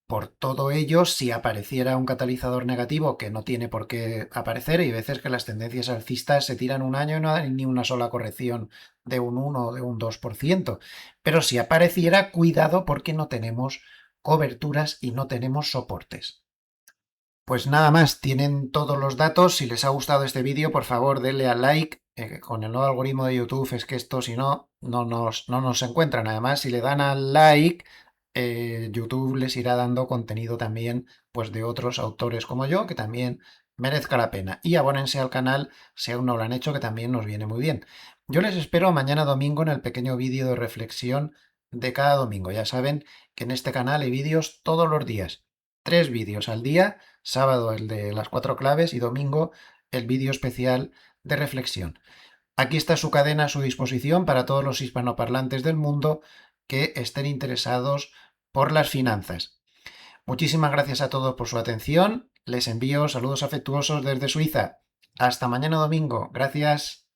Por todo ello, si apareciera un catalizador negativo, que no tiene por qué aparecer, hay veces que las tendencias alcistas se tiran un año y no hay ni una sola corrección de un 1 o de un 2%. Pero si apareciera, cuidado porque no tenemos coberturas y no tenemos soportes. Pues nada más, tienen todos los datos. Si les ha gustado este vídeo, por favor denle al like. Con el nuevo algoritmo de YouTube es que esto, si no, no nos encuentran. Además, si le dan al like, YouTube les irá dando contenido también pues de otros autores como yo que también merezca la pena. Y abónense al canal si aún no lo han hecho, que también nos viene muy bien. Yo les espero mañana domingo en el pequeño vídeo de reflexión de cada domingo. Ya saben que en este canal hay vídeos todos los días. 3 vídeos al día, sábado el de las 4 claves y domingo el vídeo especial de reflexión. Aquí está su cadena a su disposición para todos los hispanoparlantes del mundo que estén interesados por las finanzas. Muchísimas gracias a todos por su atención. Les envío saludos afectuosos desde Suiza. Hasta mañana domingo. Gracias.